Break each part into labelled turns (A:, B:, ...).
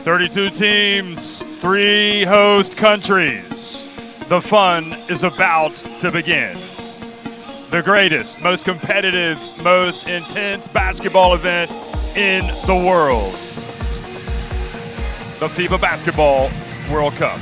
A: 32 teams, 3 host countries. The fun is about to begin. The greatest, most competitive, most intense basketball event in the world. The FIBA Basketball World Cup.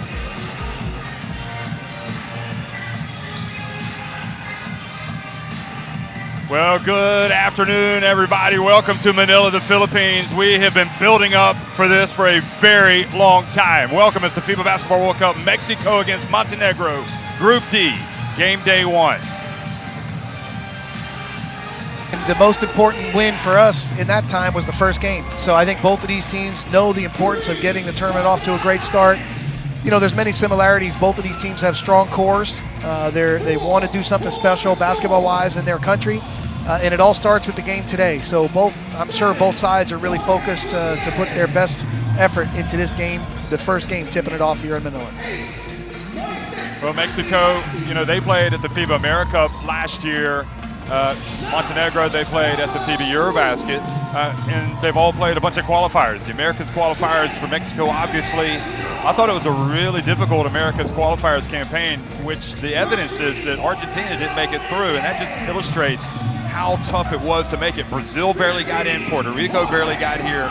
A: Well, good afternoon, everybody. Welcome to Manila, the Philippines. We have been building up for this for a very long time. Welcome. It's the FIBA Basketball World Cup, Mexico against Montenegro, Group D, game day 1.
B: The most important win for us in that time was the first game. So I think both of these teams know the importance of getting the tournament off to a great start. You know, there's many similarities. Both of these teams have strong cores. They want to do something special basketball-wise in their country. And it all starts with the game today. So I'm sure both sides are really focused to put their best effort into this game, the first game, tipping it off here in Manila.
A: Well, Mexico, you know, they played at the FIBA America last year. Montenegro, they played at the FIBA Eurobasket, and they've all played a bunch of qualifiers. The Americas qualifiers for Mexico, obviously. I thought it was a really difficult Americas qualifiers campaign, which the evidence is that Argentina didn't make it through, and that just illustrates how tough it was to make it. Brazil barely got in, Puerto Rico barely got here,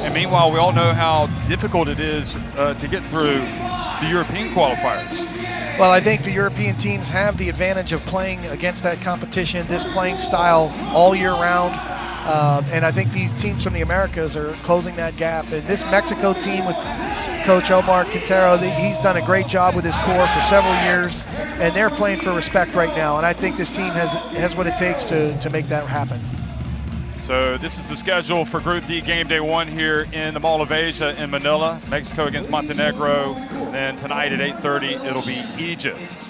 A: and meanwhile, we all know how difficult it is to get through the European qualifiers.
B: Well, I think the European teams have the advantage of playing against that competition, this playing style all year round. And I think these teams from the Americas are closing that gap. And this Mexico team with Coach Omar Quintero, he's done a great job with his core for several years. And they're playing for respect right now. And I think this team has what it takes to make that happen.
A: So this is the schedule for Group D game day 1 here in the Mall of Asia in Manila. Mexico against Montenegro. And then tonight at 8:30, it'll be Egypt.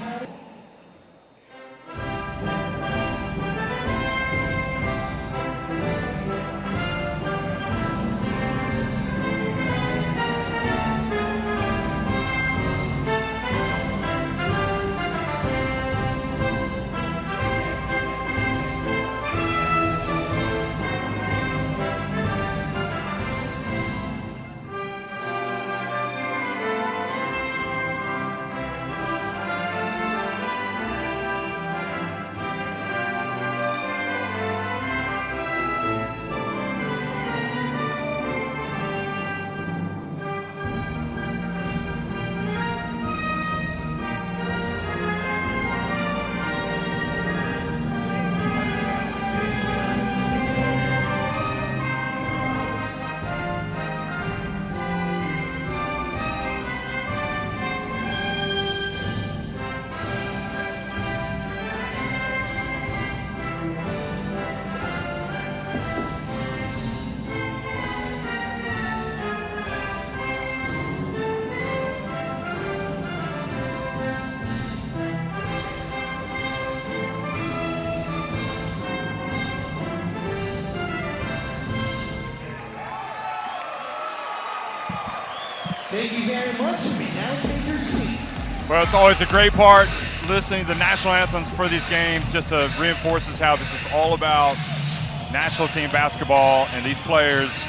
C: Thank you very much. We now take your seats.
A: Well, it's always a great part listening to the national anthems for these games, just to reinforces how this is all about national team basketball and these players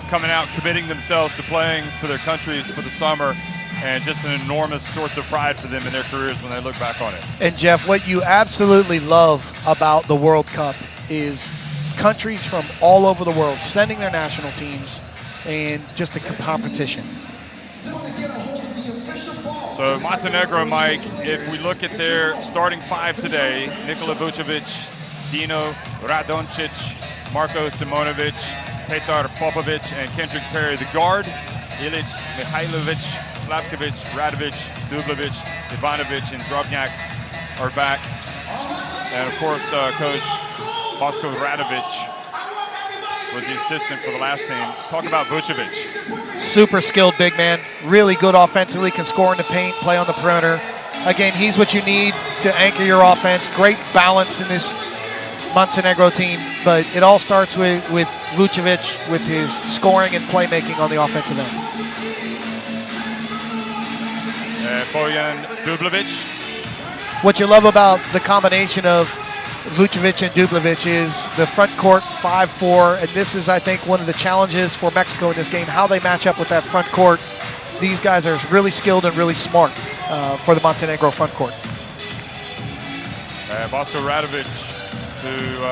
A: coming out, committing themselves to playing for their countries for the summer, and just an enormous source of pride for them in their careers when they look back on it.
B: And Jeff, what you absolutely love about the World Cup is countries from all over the world sending their national teams and just the competition.
A: So Montenegro, Mike, if we look at their starting 5 today, Nikola Vucevic, Dino Radoncic, Marko Simonovic, Petar Popovic, and Kendrick Perry. The guard, Ilic, Mihailovic, Slavkovic, Radovic, Dublovic, Ivanovic, and Drobnjak are back. And of course, Coach Bosko Radovic was the assistant for the last team. Talk about Vucevic.
B: Super skilled big man, really good offensively, can score in the paint, play on the perimeter. Again, he's what you need to anchor your offense. Great balance in this Montenegro team, but it all starts with Vucevic, with his scoring and playmaking on the offensive end.
A: Bojan Dublovic.
B: What you love about the combination of Vucevic and Dublevic is the front court 5-4, and this is, I think, one of the challenges for Mexico in this game, how they match up with that front court. These guys are really skilled and really smart for the Montenegro front court.
A: Bosko Radovic, who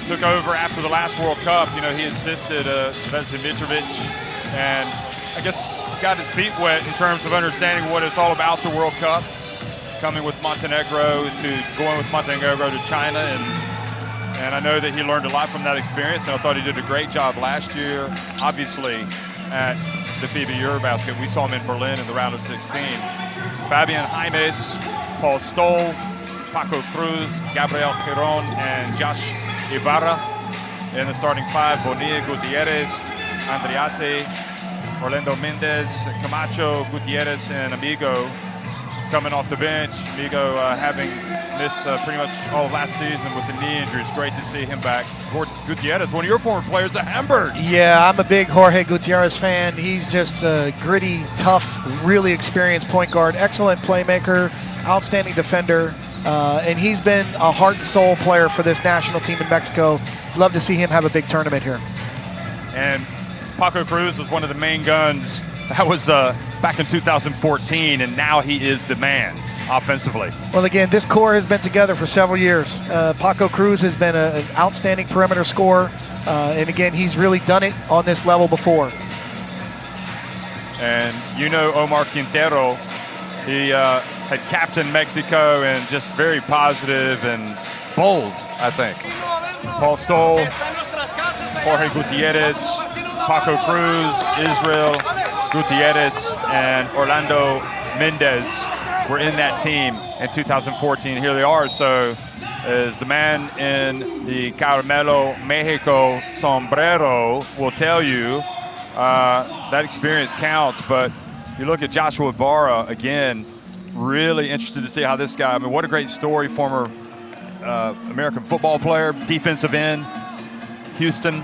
A: took over after the last World Cup, you know, he assisted Svetozar Mitrovic, and I guess got his feet wet in terms of understanding what it's all about, the World Cup. Coming with Montenegro going with Montenegro to China, and I know that he learned a lot from that experience, and I thought he did a great job last year. Obviously, at the FIBA Eurobasket, we saw him in Berlin in the round of 16. Fabian Jaimes, Paul Stoll, Paco Cruz, Gabriel Giron, and Josh Ibarra in the starting five. Bonilla, Gutierrez, Andriase, Orlando Mendez, Camacho, Gutierrez, and Amigo coming off the bench. Amigo having missed pretty much all of last season with the knee injuries. Great to see him back. Gutierrez, one of your former players at Hamburg.
B: Yeah, I'm a big Jorge Gutierrez fan. He's just a gritty, tough, really experienced point guard. Excellent playmaker, outstanding defender, and he's been a heart and soul player for this national team in Mexico. Love to see him have a big tournament here.
A: And Paco Cruz was one of the main guns. That was back in 2014, and now he is the man offensively.
B: Well, again, this core has been together for several years. Paco Cruz has been an outstanding perimeter scorer, and again, he's really done it on this level before.
A: And you know Omar Quintero, he had captained Mexico, and just very positive and bold, I think. Paul Stoll, Jorge Gutierrez, Paco Cruz, Israel Gutierrez, and Orlando Mendez were in that team in 2014. Here they are. So as the man in the Caramelo Mexico sombrero will tell you, that experience counts. But you look at Joshua Ibarra, again, really interested to see how this guy, I mean, what a great story, former American football player, defensive end, Houston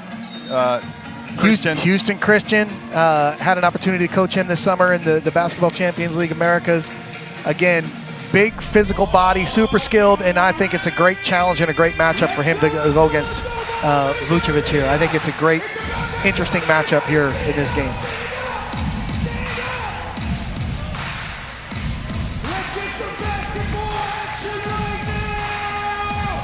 A: Christian had an opportunity to coach him this summer in the Basketball Champions League Americas. Again, big physical body, super skilled, and I think it's a great challenge and a great matchup for him to go against Vucevic here. I think it's a great, interesting matchup here in this game.
C: Let's get some basketball action right now!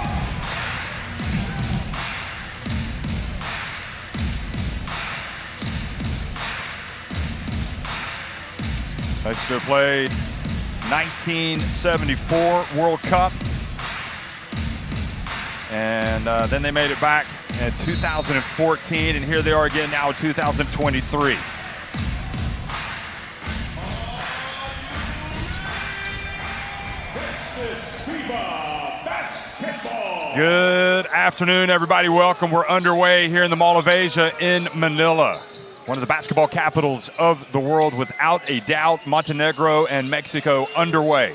A: Mexico played 1974 World Cup, and then they made it back in 2014, and here they are again now in 2023.
C: This is FIBA Basketball!
A: Good afternoon, everybody. Welcome. We're underway here in the Mall of Asia in Manila, one of the basketball capitals of the world, without a doubt. Montenegro and Mexico underway.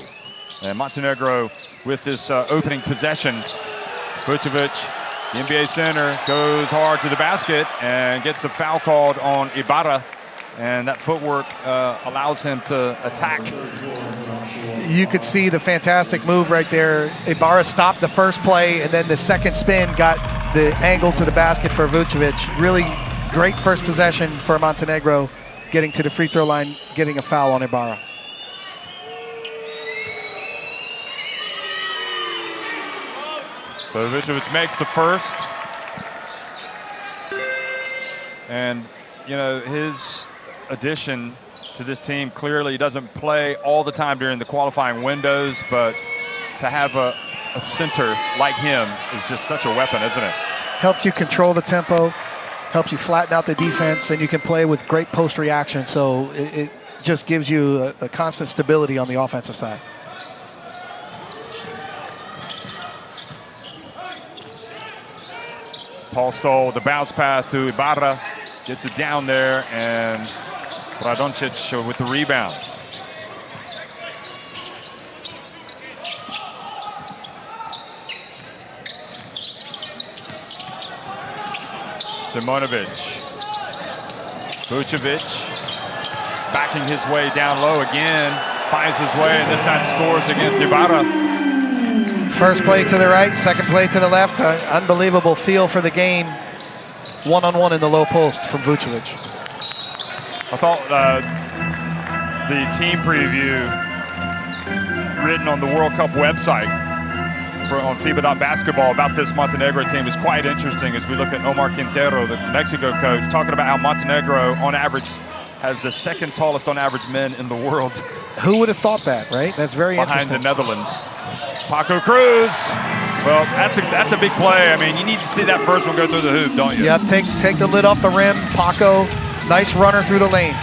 A: And Montenegro with this opening possession. Vucevic, the NBA center, goes hard to the basket and gets a foul called on Ibarra. And that footwork allows him to attack.
B: You could see the fantastic move right there. Ibarra stopped the first play, and then the second spin got the angle to the basket for Vucevic. Really great first possession for Montenegro, getting to the free throw line, getting a foul on Ibarra.
A: So Vucevic makes the first. And, you know, his addition to this team, clearly he doesn't play all the time during the qualifying windows, but to have a center like him is just such a weapon, isn't it?
B: Helps you control the tempo, helps you flatten out the defense, and you can play with great post reaction. So it just gives you a constant stability on the offensive side.
A: Paul Stoll, the bounce pass to Ibarra, gets it down there, and Radoncic with the rebound. Simonovic, Vucevic, backing his way down low again, finds his way, and this time scores against Ibarra.
B: First play to the right, second play to the left. Unbelievable feel for the game. One-on-one in the low post from Vucevic.
A: I thought the team preview written on the World Cup website on FIBA.basketball about this Montenegro team is quite interesting as we look at Omar Quintero, the Mexico coach, talking about how Montenegro, on average, has the second tallest on average men in the world.
B: Who would have thought that, right? That's very
A: behind
B: interesting.
A: the Netherlands. Paco Cruz. Well, that's a big play. I mean, you need to see that first one go through the hoop, don't you?
B: Yep, take the lid off the rim. Paco, nice runner through the lane.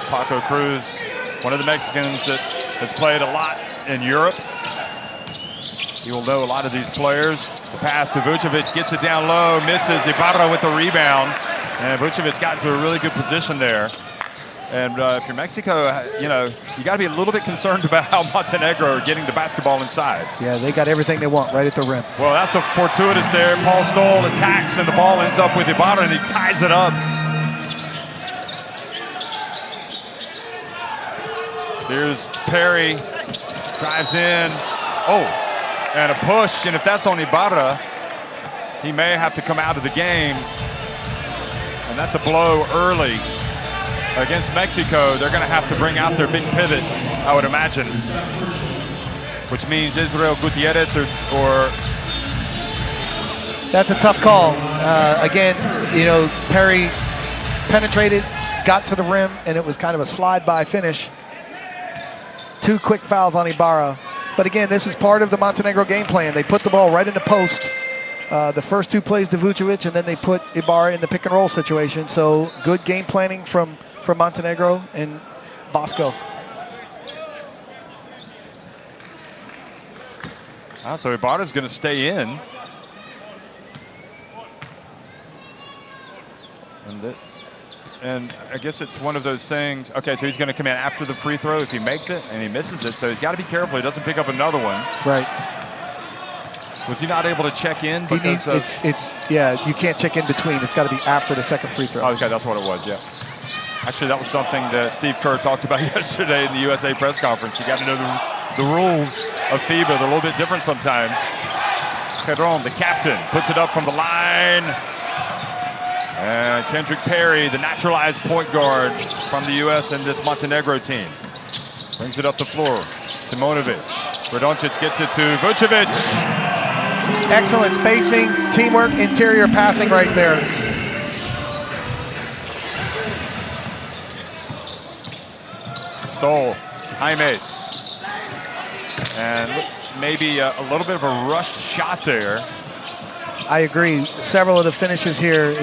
A: Paco Cruz, one of the Mexicans that has played a lot in Europe. You will know a lot of these players. The pass to Vucevic, gets it down low, misses. Ibarra with the rebound. And Vucevic got into a really good position there. And if you're Mexico, you got to be a little bit concerned about how Montenegro are getting the basketball inside.
B: Yeah, they got everything they want right at the rim.
A: Well, that's a fortuitous there. Paul Stoll attacks, and the ball ends up with Ibarra, and he ties it up. Here's Perry, drives in. Oh, and a push, and if that's on Ibarra, he may have to come out of the game. And that's a blow early against Mexico. They're going to have to bring out their big pivot, I would imagine, which means Israel Gutierrez or
B: That's a tough call. Again, Perry penetrated, got to the rim, and it was kind of a slide-by finish. 2 quick fouls on Ibarra. But again, this is part of the Montenegro game plan. They put the ball right in the post. The first 2 plays to Vucevic, and then they put Ibarra in the pick-and-roll situation. So good game planning from Montenegro and Bosco.
A: So Ibarra's going to stay in. And I guess it's one of those things. Okay, so he's going to come in after the free throw if he makes it, and he misses it. So he's got to be careful he doesn't pick up another one.
B: Right.
A: Was he not able to check in? Because
B: you can't check in between. It's got to be after the second free throw.
A: Oh, okay, that's what it was, yeah. Actually, that was something that Steve Kerr talked about yesterday in the USA press conference. You got to know the rules of FIBA. They're a little bit different sometimes. Pedron, the captain, puts it up from the line. And Kendrick Perry, the naturalized point guard from the U.S. and this Montenegro team, brings it up the floor. Simonovic. Radoncic gets it to Vucevic.
B: Excellent spacing, teamwork, interior passing right there.
A: Stoll, Jaimes. And maybe a little bit of a rushed shot there.
B: I agree. Several of the finishes here,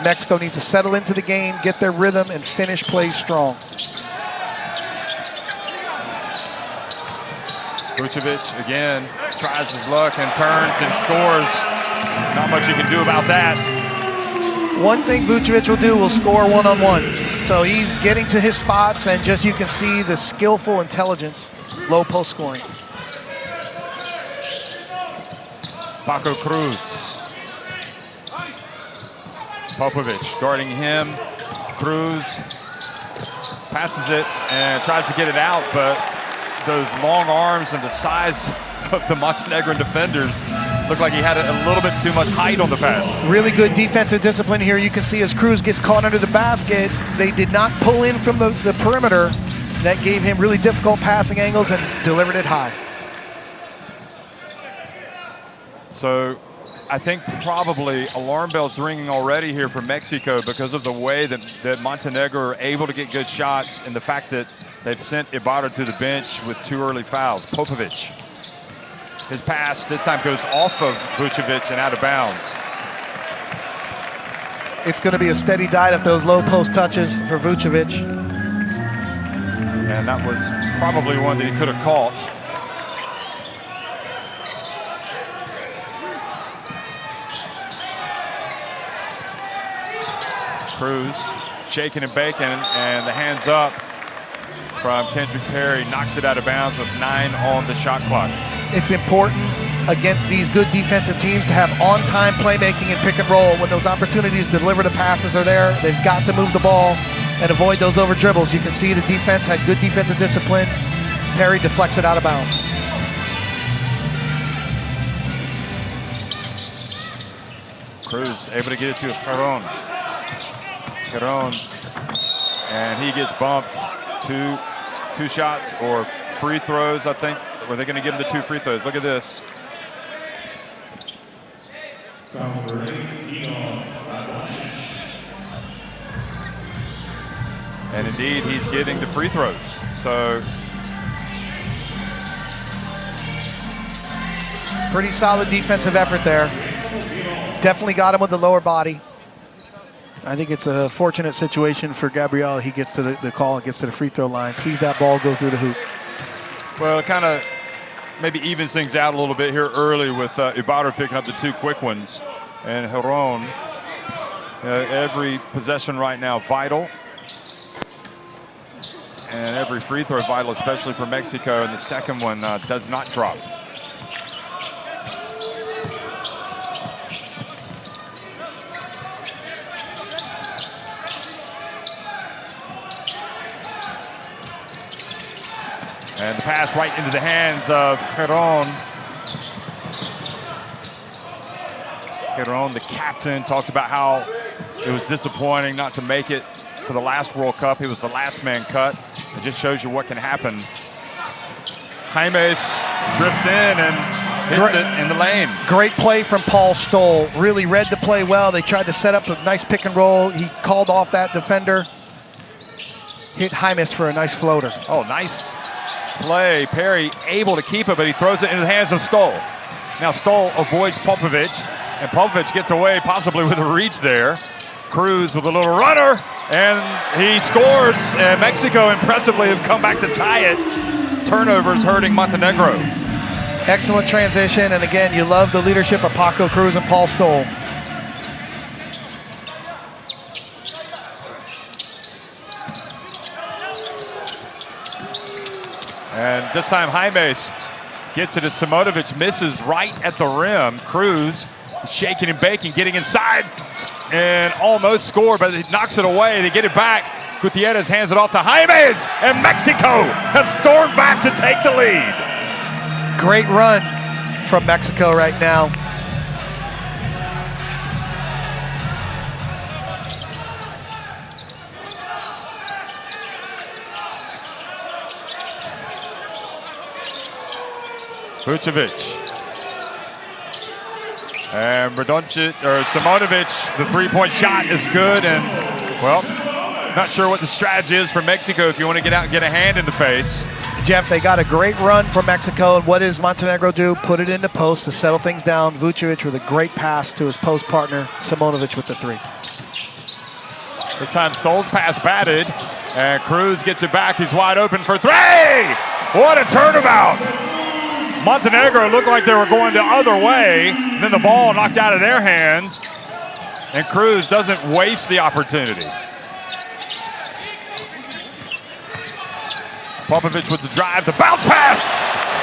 B: Mexico needs to settle into the game, get their rhythm, and finish plays strong.
A: Vucevic again tries his luck and turns and scores. Not much you can do about that.
B: One thing Vucevic will score one-on-one. So he's getting to his spots, and you can see the skillful intelligence, low post scoring.
A: Paco Cruz. Popovic guarding him. Cruz passes it and tries to get it out, but those long arms and the size of the Montenegrin defenders look like he had a little bit too much height on the pass.
B: Really good defensive discipline here. You can see as Cruz gets caught under the basket, they did not pull in from the perimeter. That gave him really difficult passing angles and delivered it high.
A: So I think probably alarm bells ringing already here for Mexico because of the way that Montenegro are able to get good shots and the fact that they've sent Ibarra to the bench with 2 early fouls. Popovic. His pass this time goes off of Vucevic and out of bounds.
B: It's going to be a steady diet of those low post touches for Vucevic.
A: And that was probably one that he could have caught. Cruz shaking and baking, and the hands up from Kendrick Perry knocks it out of bounds with 9 on the shot clock.
B: It's important against these good defensive teams to have on-time playmaking and pick and roll. When those opportunities to deliver the passes are there, they've got to move the ball. and avoid those over dribbles. You can see the defense had good defensive discipline. Perry deflects it out of bounds.
A: Cruz able to get it to Giron. And he gets bumped. Two shots or free throws, I think. Were they going to give him the 2 free throws? Look at this. And indeed, he's getting the free throws. So
B: pretty solid defensive effort there. Definitely got him with the lower body. I think it's a fortunate situation for Gabriel. He gets to the call and gets to the free throw line, sees that ball go through the hoop.
A: Well, it kind of maybe evens things out a little bit here early with Ibarra picking up the 2 quick ones. And Giron, every possession right now vital. And every free throw vital, especially for Mexico. And the second one does not drop. And the pass right into the hands of Giron. Giron, the captain, talked about how it was disappointing not to make it for the last World Cup. He was the last man cut. It just shows you what can happen. Jaimes drifts in and hits it in the lane.
B: Great play from Paul Stoll. Really read the play well. They tried to set up a nice pick and roll. He called off that defender. Hit Jaimes for a nice floater.
A: Oh, nice play. Perry able to keep it, but he throws it into the hands of Stoll. Now Stoll avoids Popovic, and Popovic gets away possibly with a reach there. Cruz with a little runner, and he scores. And Mexico impressively have come back to tie it. Turnovers hurting Montenegro.
B: Excellent transition, and again, you love the leadership of Paco Cruz and Paul Stoll.
A: And this time Jaimes gets it as Simonovic misses right at the rim. Cruz shaking and baking, getting inside and almost scored, but he knocks it away. They get it back. Gutierrez hands it off to Jaimes, and Mexico have stormed back to take the lead.
B: Great run from Mexico right now.
A: Vucevic. And Simonovic, the three-point shot is good, and, well, not sure what the strategy is for Mexico if you want to get out and get a hand in the face.
B: Jeff, they got a great run from Mexico, and what does Montenegro do? Put it into post to settle things down. Vucevic with a great pass to his post partner, Simonovic with the 3.
A: This time Stoll's pass batted, and Cruz gets it back. He's wide open for 3! What a turnabout! Montenegro looked like they were going the other way, and then the ball knocked out of their hands, and Cruz doesn't waste the opportunity. Popovic with the drive, the bounce pass!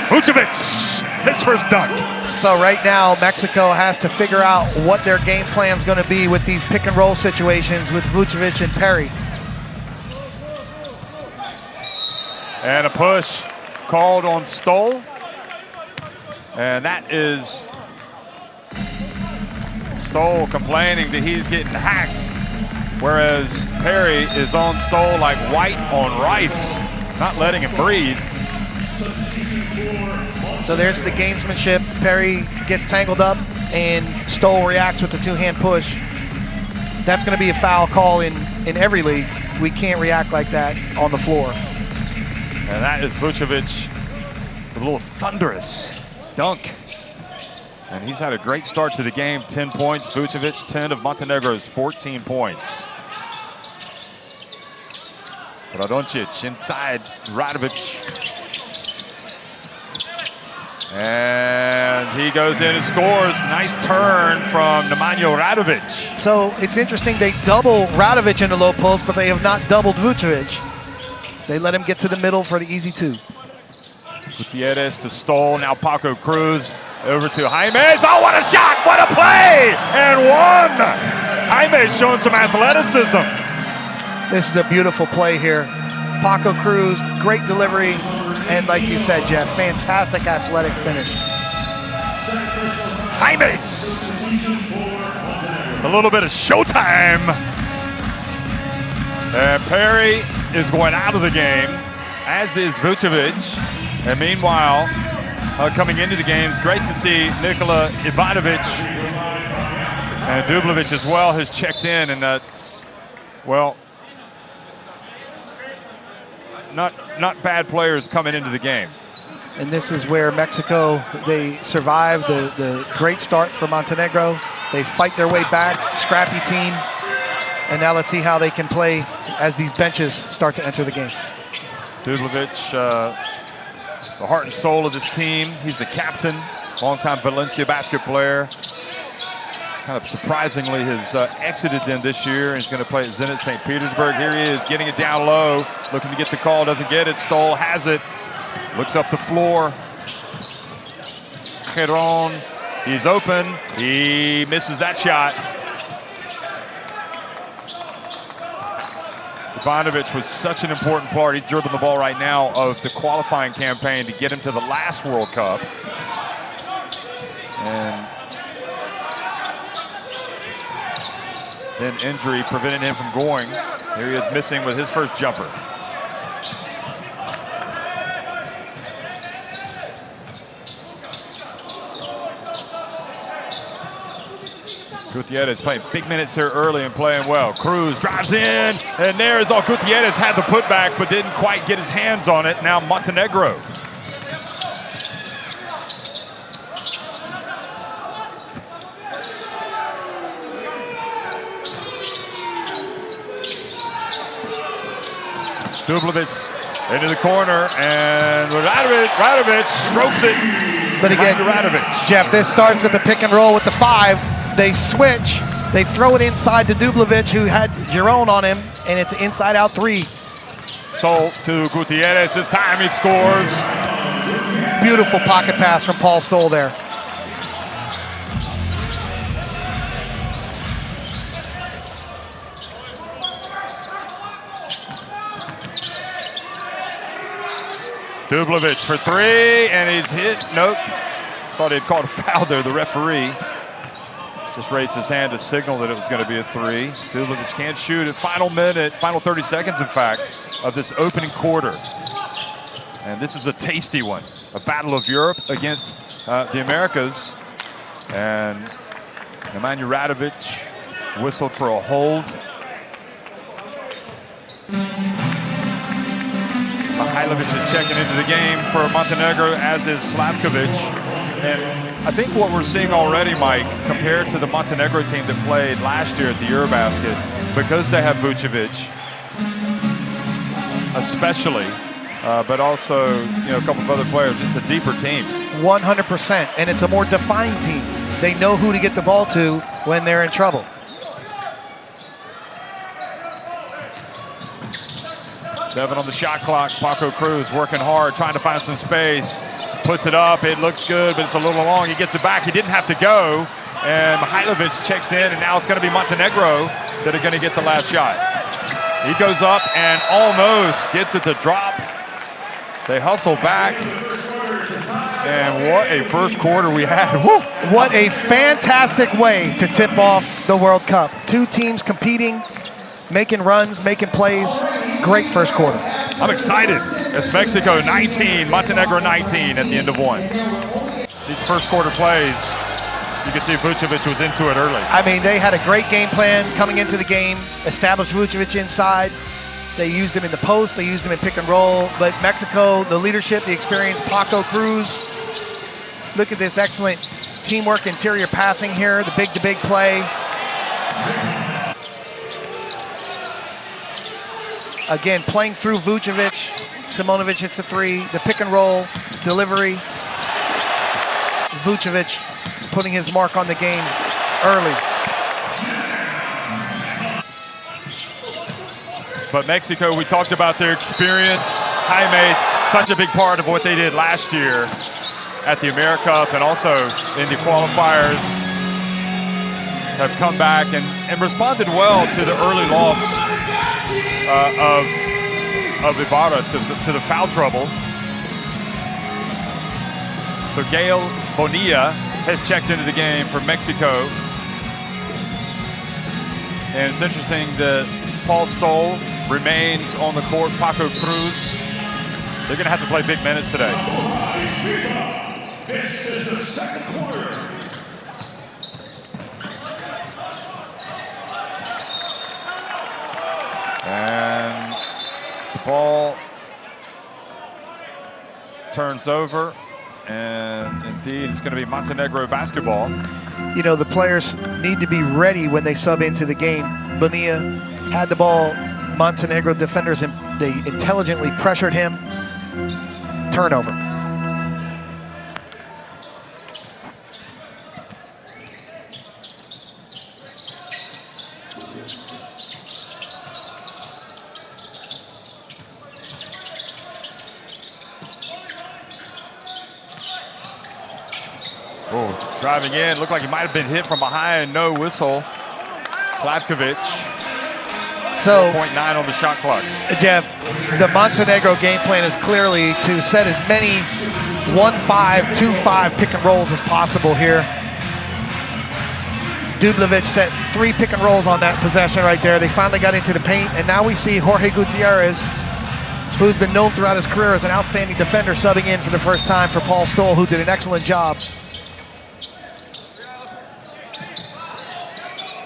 A: Vucevic, his first dunk.
B: So right now, Mexico has to figure out what their game plan is going to be with these pick and roll situations with Vucevic and Perry.
A: And a push called on Stoll. And that is Stoll complaining that he's getting hacked, whereas Perry is on Stoll like white on rice, not letting him breathe.
B: So there's the gamesmanship. Perry gets tangled up, and Stoll reacts with the 2-hand push. That's going to be a foul call in every league. We can't react like that on the floor.
A: And that is Vucevic with a little thunderous dunk. And he's had a great start to the game. 10 points. Vucevic, 10 of Montenegro's 14 points. Radoncic inside Radovic. And he goes in and scores. Nice turn from Nemanja Radovic.
B: So it's interesting, they double Radovic in the low post, but they have not doubled Vucevic. They let him get to the middle for the easy 2.
A: Gutierrez to Stoll, now Paco Cruz over to Jaimes. Oh, what a shot, what a play, and one! Jaimes showing some athleticism.
B: This is a beautiful play here. Paco Cruz, great delivery, and like you said, Jeff, fantastic athletic finish.
A: Jaimes. A little bit of showtime. And Perry is going out of the game, as is Vucevic. And meanwhile, coming into the game, it's great to see Nikola Ivanovic and Dublovic as well has checked in, and that's, well, not bad players coming into the game.
B: And this is where Mexico, they survived the great start for Montenegro. They fight their way back, scrappy team. And now let's see how they can play as these benches start to enter the game.
A: Dublovic, the heart and soul of this team. He's the captain, longtime Valencia basket player. Kind of surprisingly has exited them this year. He's going to play at Zenit St. Petersburg. Here he is, getting it down low, looking to get the call, doesn't get it. Stoll has it, looks up the floor. Giron, he's open. He misses that shot. Ivanovic was such an important part. He's dribbling the ball right now of the qualifying campaign to get him to the last World Cup. And then injury prevented him from going. Here he is missing with his first jumper. Gutierrez playing big minutes here early and playing well. Cruz drives in, and there's all Gutierrez had the putback, but didn't quite get his hands on it. Now Montenegro. Dublovic into the corner, and Radovic strokes it.
B: But again, Jeff, this starts with the pick and roll with the 5. They switch, they throw it inside to Dublovic, who had Giron on him, and it's an inside-out 3.
A: Stoll to Gutierrez, this time he scores.
B: Beautiful pocket pass from Paul Stoll there.
A: Dublovic for 3, and he's hit. Nope. Thought he'd called a foul there, the referee. Just raised his hand to signal that it was going to be a 3. Dublovic can't shoot at final minute, final 30 seconds, in fact, of this opening quarter. And this is a tasty one. A battle of Europe against the Americas. And Nemanja Radovic whistled for a hold. Mihailovic is checking into the game for Montenegro, as is Slavkovic. And I think what we're seeing already, Mike, compared to the Montenegro team that played last year at the Eurobasket, because they have Vucevic, especially, but also a couple of other players, it's a deeper team.
B: 100%, and it's a more defined team. They know who to get the ball to when they're in trouble.
A: Seven on the shot clock. Paco Cruz working hard, trying to find some space. Puts it up, it looks good, but it's a little long. He gets it back, he didn't have to go. And Mihailovic checks in, and now it's gonna be Montenegro that are gonna get the last shot. He goes up and almost gets it to drop. They hustle back. And what a first quarter we had. Woo.
B: What a fantastic way to tip off the World Cup. 2 teams competing, making runs, making plays. Great first quarter.
A: I'm excited. It's Mexico 19, Montenegro 19 at the end of 1. These first quarter plays, you can see Vucevic was into it early.
B: I mean, they had a great game plan coming into the game, established Vucevic inside. They used him in the post, they used him in pick and roll, but Mexico, the leadership, the experience, Paco Cruz. Look at this excellent teamwork, interior passing here, the big-to-big play. Again, playing through Vucevic. Simonovic hits the 3, the pick and roll, delivery. Vucevic putting his mark on the game early.
A: But Mexico, we talked about their experience. Jaime's such a big part of what they did last year at the AmeriCup and also in the qualifiers. have come back and responded well to the early loss of Ibarra to the foul trouble. So Gael Bonilla has checked into the game for Mexico. And it's interesting that Paul Stoll remains on the court. Paco Cruz. They're going to have to play big minutes today.
C: This is the second quarter.
A: And the ball turns over. And indeed, it's going to be Montenegro basketball.
B: You know, the players need to be ready when they sub into the game. Bonilla had the ball. Montenegro defenders, they intelligently pressured him. Turnover.
A: Oh, driving in, looked like he might have been hit from behind, no whistle. Slavkovic,
B: So,
A: 0.9 on the shot clock.
B: Jeff, the Montenegro game plan is clearly to set as many 1-5, 2-5 pick and rolls as possible here. Dublovic set 3 pick and rolls on that possession right there. They finally got into the paint, and now we see Jorge Gutierrez, who's been known throughout his career as an outstanding defender, subbing in for the first time for Paul Stoll, who did an excellent job.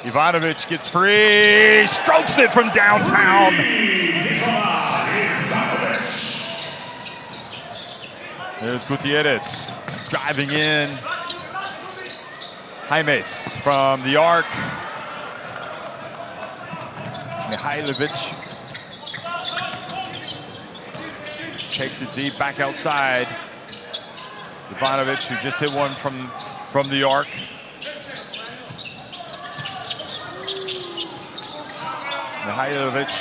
A: Ivanovic gets free, strokes it from downtown. There's Gutierrez driving in. Jaimes from the arc. Mihailovic takes it deep back outside. Ivanovic, who just hit one from the arc. Mihailovic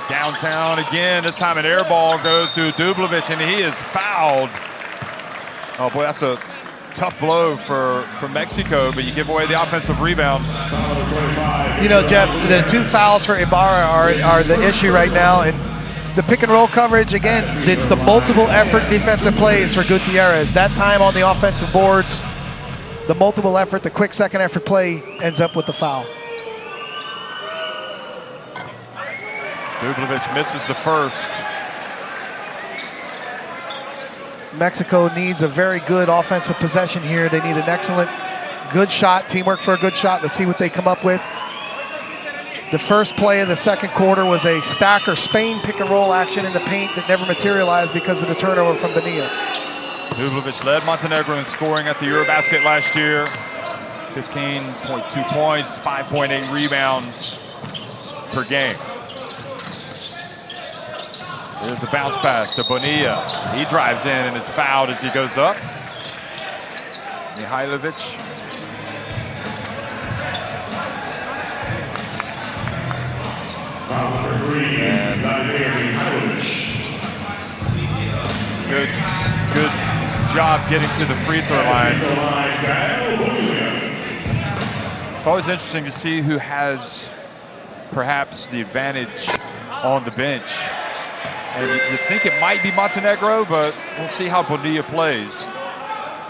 A: downtown again. This time an air ball goes to Dublovic, and he is fouled. Oh boy, that's a tough blow for Mexico, but you give away the offensive rebound.
B: You know, Jeff, the 2 fouls for Ibarra are the issue right now, and the pick and roll coverage, again, it's the multiple effort defensive plays for Gutierrez. That time on the offensive boards, the multiple effort, the quick second effort play ends up with the foul.
A: Dublovic misses the first.
B: Mexico needs a very good offensive possession here. They need an excellent, good shot, teamwork for a good shot. Let's see what they come up with. The first play of the second quarter was a stack or Spain pick and roll action in the paint that never materialized because of the turnover from Bonilla.
A: Dublovic led Montenegro in scoring at the Eurobasket last year. 15.2 points, 5.8 rebounds per game. There's the bounce pass to Bonilla. He drives in and is fouled as he goes up. Mihailovic. Good job getting to the free throw line. It's always interesting to see who has perhaps the advantage on the bench. And you think it might be Montenegro, but we'll see how Bonilla plays.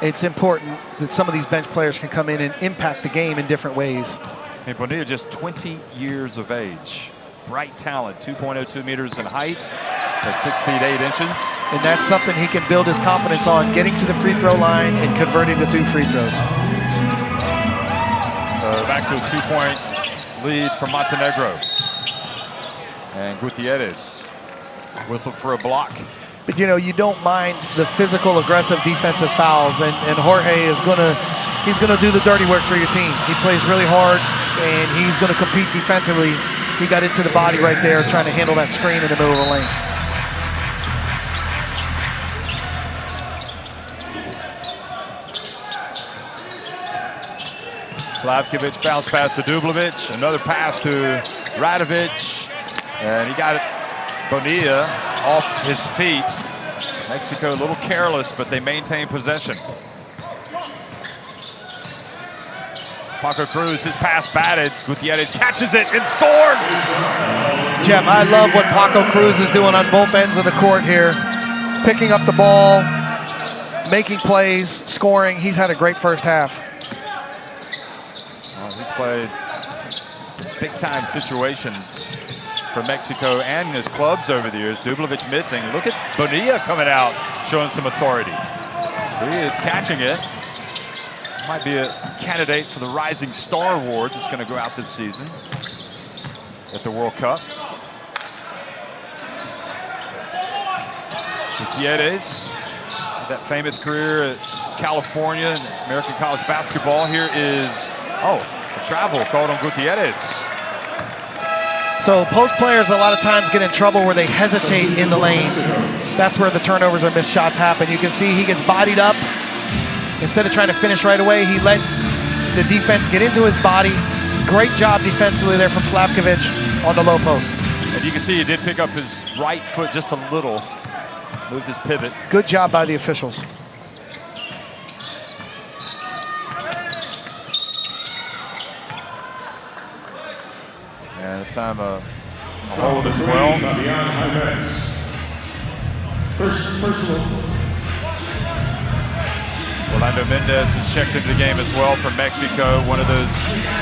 B: It's important that some of these bench players can come in and impact the game in different ways.
A: And Bonilla just 20 years of age. Bright talent, 2.02 meters in height, 6 feet 8 inches.
B: And that's something he can build his confidence on, getting to the free throw line and converting the 2 free throws.
A: So back to a 2-point lead for Montenegro. And Gutierrez whistled for a block.
B: But you know, you don't mind the physical, aggressive defensive fouls, and Jorge is he's gonna do the dirty work for your team. He plays really hard, and he's gonna compete defensively. He got into the body right there, trying to handle that screen in the middle of the lane.
A: Slavkovic bounce pass to Dublovic, another pass to Radovic, and he got it. Bonilla off his feet. Mexico a little careless, but they maintain possession. Paco Cruz, his pass batted. Gutierrez catches it and scores!
B: Jeff, I love what Paco Cruz is doing on both ends of the court here. Picking up the ball, making plays, scoring. He's had a great first half.
A: He's played some big-time situations for Mexico and his clubs over the years. Dublovic missing. Look at Bonilla coming out, showing some authority. He is catching it. Might be a candidate for the Rising Star Award that's going to go out this season at the World Cup. Gutierrez, that famous career at California and American college basketball. Here is, a travel called on Gutierrez.
B: So post players a lot of times get in trouble where they hesitate in the lane. That's where the turnovers or missed shots happen. You can see he gets bodied up. Instead of trying to finish right away, he let the defense get into his body. Great job defensively there from Slavkovic on the low post.
A: And you can see he did pick up his right foot just a little. Moved his pivot.
B: Good job by the officials.
A: And it's time a hold as well.
C: First one.
A: Orlando Mendez has checked into the game as well for Mexico. One of those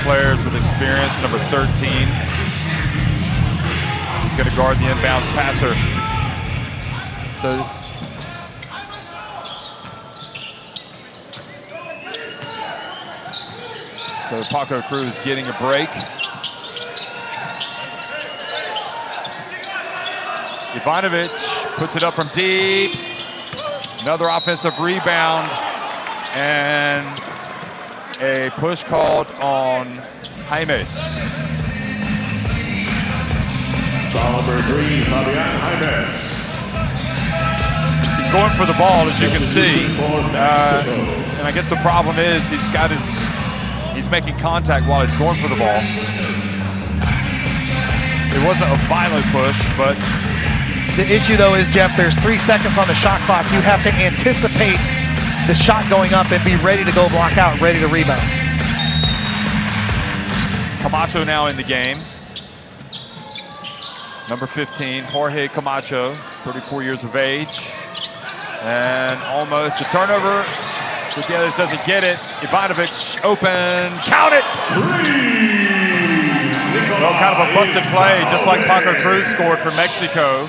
A: players with experience, number 13. He's going to guard the inbounds passer. So Paco Cruz getting a break. Ivanovic puts it up from deep. Another offensive rebound. And a push called on Jaimes.
C: Foul number 3, Fabian Jaimes.
A: He's going for the ball, as you can see. And I guess the problem is he's making contact while he's going for the ball. It wasn't a violent push, but
B: the issue though is, Jeff, there's 3 seconds on the shot clock. You have to anticipate the shot going up and be ready to go block out, ready to rebound.
A: Camacho now in the game. Number 15, Jorge Camacho, 34 years of age. And almost a turnover. Gutierrez doesn't get it. Ivanovic open, count it! Well, kind of a busted play, just like Paco Cruz scored for Mexico.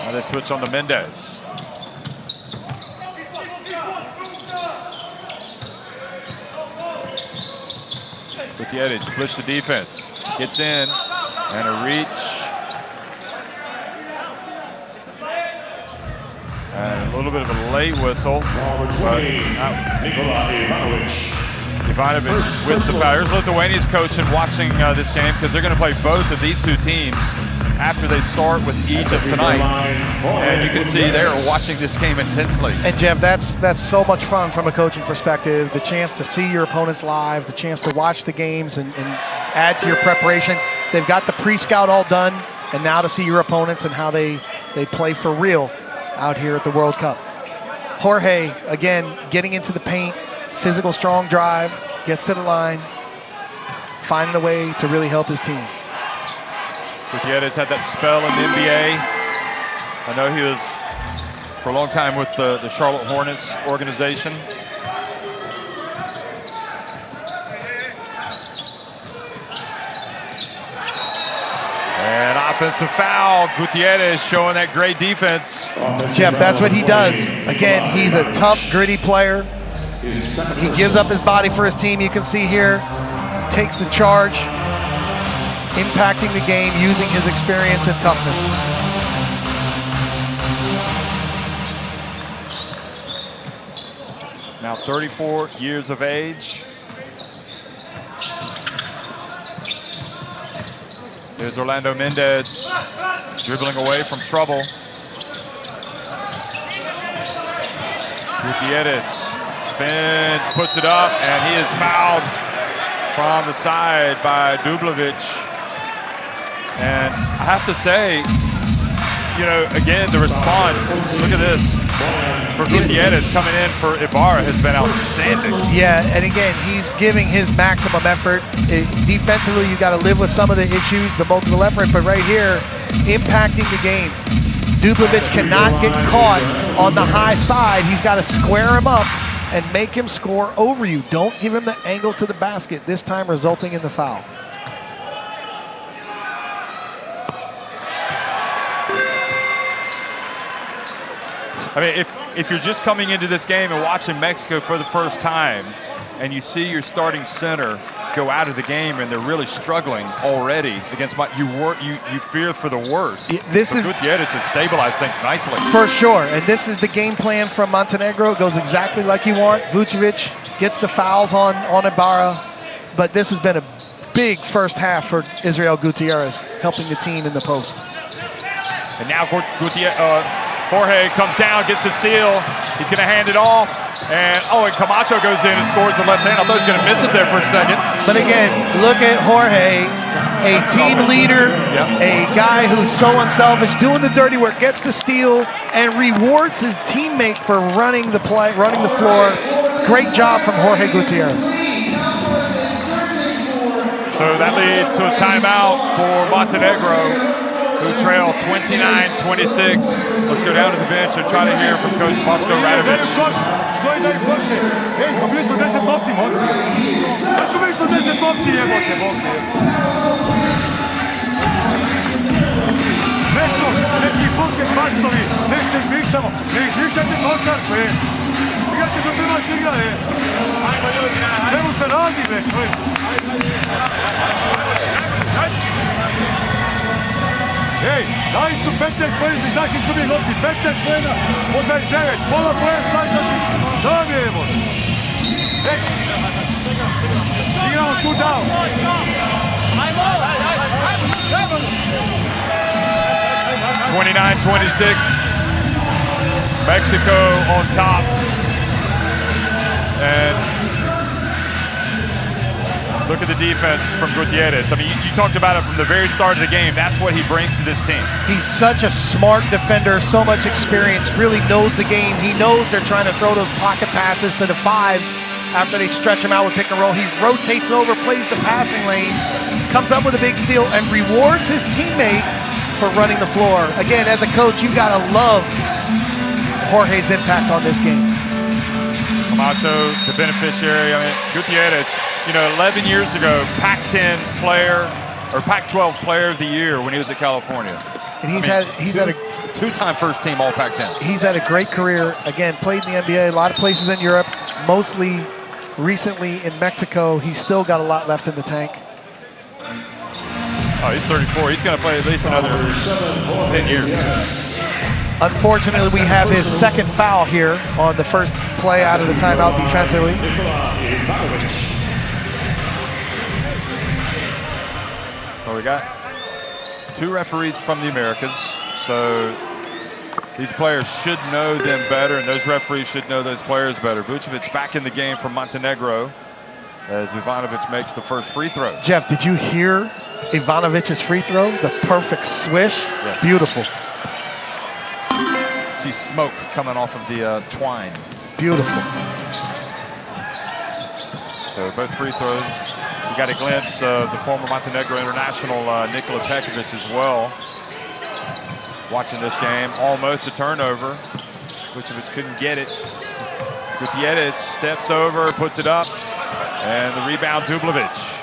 A: Now they switch on to Mendez. Gutierrez splits the defense, gets in, and a reach. And a little bit of a late whistle. Ivanovic with the foul. Here's Lithuania's coach and watching this game, because they're going to play both of these two teams after they start with Egypt tonight. And you can see they're watching this game intensely.
B: And Jeff, that's so much fun from a coaching perspective. The chance to see your opponents live, the chance to watch the games and add to your preparation. They've got the pre-scout all done, and now to see your opponents and how they play for real out here at the World Cup. Jorge, again, getting into the paint, physical, strong drive, gets to the line, finding a way to really help his team.
A: Gutierrez had that spell in the NBA. I know he was for a long time with the Charlotte Hornets organization. And offensive foul. Gutierrez showing that great defense.
B: Jeff, that's what he does. Again, he's a tough, gritty player. He gives up his body for his team. You can see here, takes the charge, impacting the game, using his experience and toughness.
A: Now 34 years of age. Here's Orlando Mendez dribbling away from trouble. Gutierrez spins, puts it up, and he is fouled from the side by Dublovic. And I have to say, you know, again, the response, look at this. For Gutierrez coming in for Ibarra has been outstanding.
B: Yeah, and again, he's giving his maximum effort. Defensively, you got to live with some of the issues, the multiple effort, but right here, impacting the game. Dublovic cannot get caught on the high side. He's got to square him up and make him score over you. Don't give him the angle to the basket, this time resulting in the foul.
A: I mean, if you're just coming into this game and watching Mexico for the first time, and you see your starting center go out of the game and they're really struggling already against you fear for the worst. Gutierrez has stabilized things nicely.
B: For sure, and this is the game plan from Montenegro. It goes exactly like you want. Vucevic gets the fouls on Ibarra, but this has been a big first half for Israel Gutierrez, helping the team in the post.
A: And now Jorge comes down, gets the steal. He's going to hand it off. And Camacho goes in and scores the left hand. I thought he was going to miss it there for a second.
B: But again, look at Jorge, a team leader, a guy who's so unselfish, doing the dirty work, gets the steal, and rewards his teammate for running the floor. Great job from Jorge Gutierrez.
A: So that leads to a timeout for Montenegro, who trail 29-26. Let's go down to the bench and try to hear from Coach Bosko Radovic.
D: Hej, daj su 15 pojena, znači izgubi lopti, 15 pojena od 29, pola pojena stvari, znači žavijemo. Igramo tu dao.
A: 29-26, Mexico on top. And look at the defense from Gutierrez. I mean, you talked about it from the very start of the game. That's what he brings to this team.
B: He's such a smart defender, so much experience, really knows the game. He knows they're trying to throw those pocket passes to the fives after they stretch him out with pick and roll. He rotates over, plays the passing lane, comes up with a big steal, and rewards his teammate for running the floor. Again, as a coach, you gotta love Jorge's impact on this game.
A: Camacho, the beneficiary. I mean, Gutierrez, 11 years ago, Pac-10 player or Pac-12 player of the year when he was at California.
B: And he's had a
A: two-time first team All Pac-10.
B: He's had a great career. Again, played in the NBA, a lot of places in Europe, mostly recently in Mexico. He's still got a lot left in the tank.
A: Oh, he's 34. He's going to play at least another 10 years.
B: Unfortunately, we have his second foul here on the first play out of the timeout defensively.
A: Well, we got two referees from the Americas, so these players should know them better, and those referees should know those players better. Vucevic back in the game for Montenegro as Ivanovic makes the first free throw.
B: Jeff, did you hear Ivanovic's free throw? The perfect swish. Yes. Beautiful.
A: See smoke coming off of the twine.
B: Beautiful.
A: So both free throws. We got a glimpse of the former Montenegro international Nikola Pekovic as well. Watching this game, almost a turnover. Vucevic couldn't get it. Gutierrez steps over, puts it up, and the rebound, Dublovic.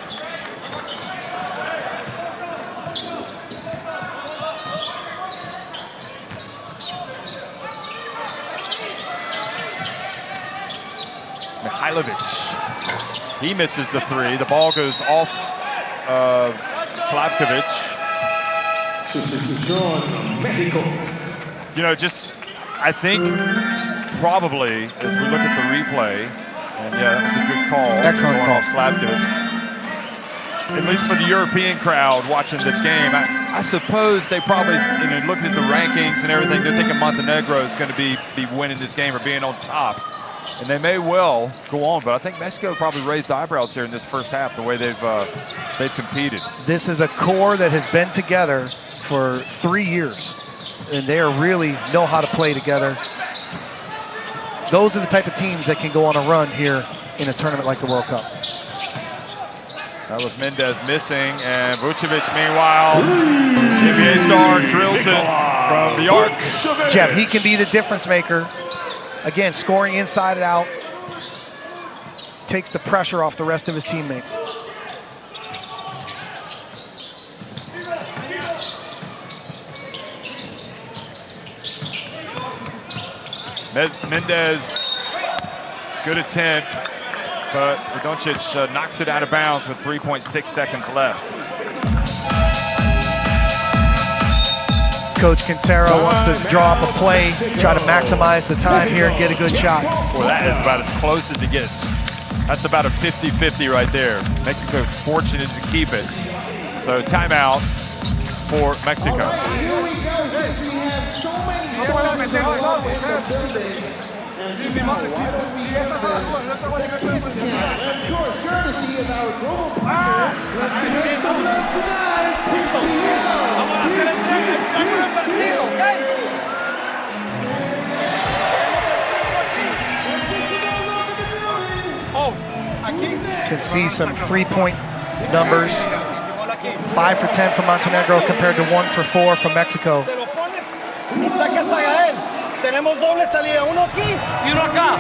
A: Mihailovic, he misses the three. The ball goes off of Slavkovic. I think probably as we look at the replay, and yeah, that was a good call.
B: Excellent call.
A: Off Slavkovic. At least for the European crowd watching this game, I suppose they probably, looking at the rankings and everything, they're thinking Montenegro is going to be winning this game or being on top. And they may well go on, but I think Mexico probably raised eyebrows here in this first half, the way they've competed.
B: This is a core that has been together for 3 years. and they really know how to play together. Those are the type of teams that can go on a run here in a tournament like the World Cup.
A: That was Mendez missing, and Vucevic, meanwhile, NBA star drills it from the arc.
B: Jeff, he can be the difference maker. Again, scoring inside and out. Takes the pressure off the rest of his teammates.
A: Mendez, good attempt, but Doncic knocks it out of bounds with 3.6 seconds left.
B: Coach Quintero wants to draw up a play, try to maximize the time here and get a good shot.
A: Well, that is about as close as it gets. That's about a 50-50 right there. Mexico fortunate to keep it. So timeout for Mexico.
C: Here we go, since we have so many stars involved in the building. And so now, why don't we get the kiss count? Of course, courtesy of our global partner. Let's make some love tonight.
B: Can see some three-point numbers. 5 for 10 from Montenegro compared to 1 for 4 from Mexico.
E: Y sacas a Gael. Tenemos doble salida, uno aquí y uno acá.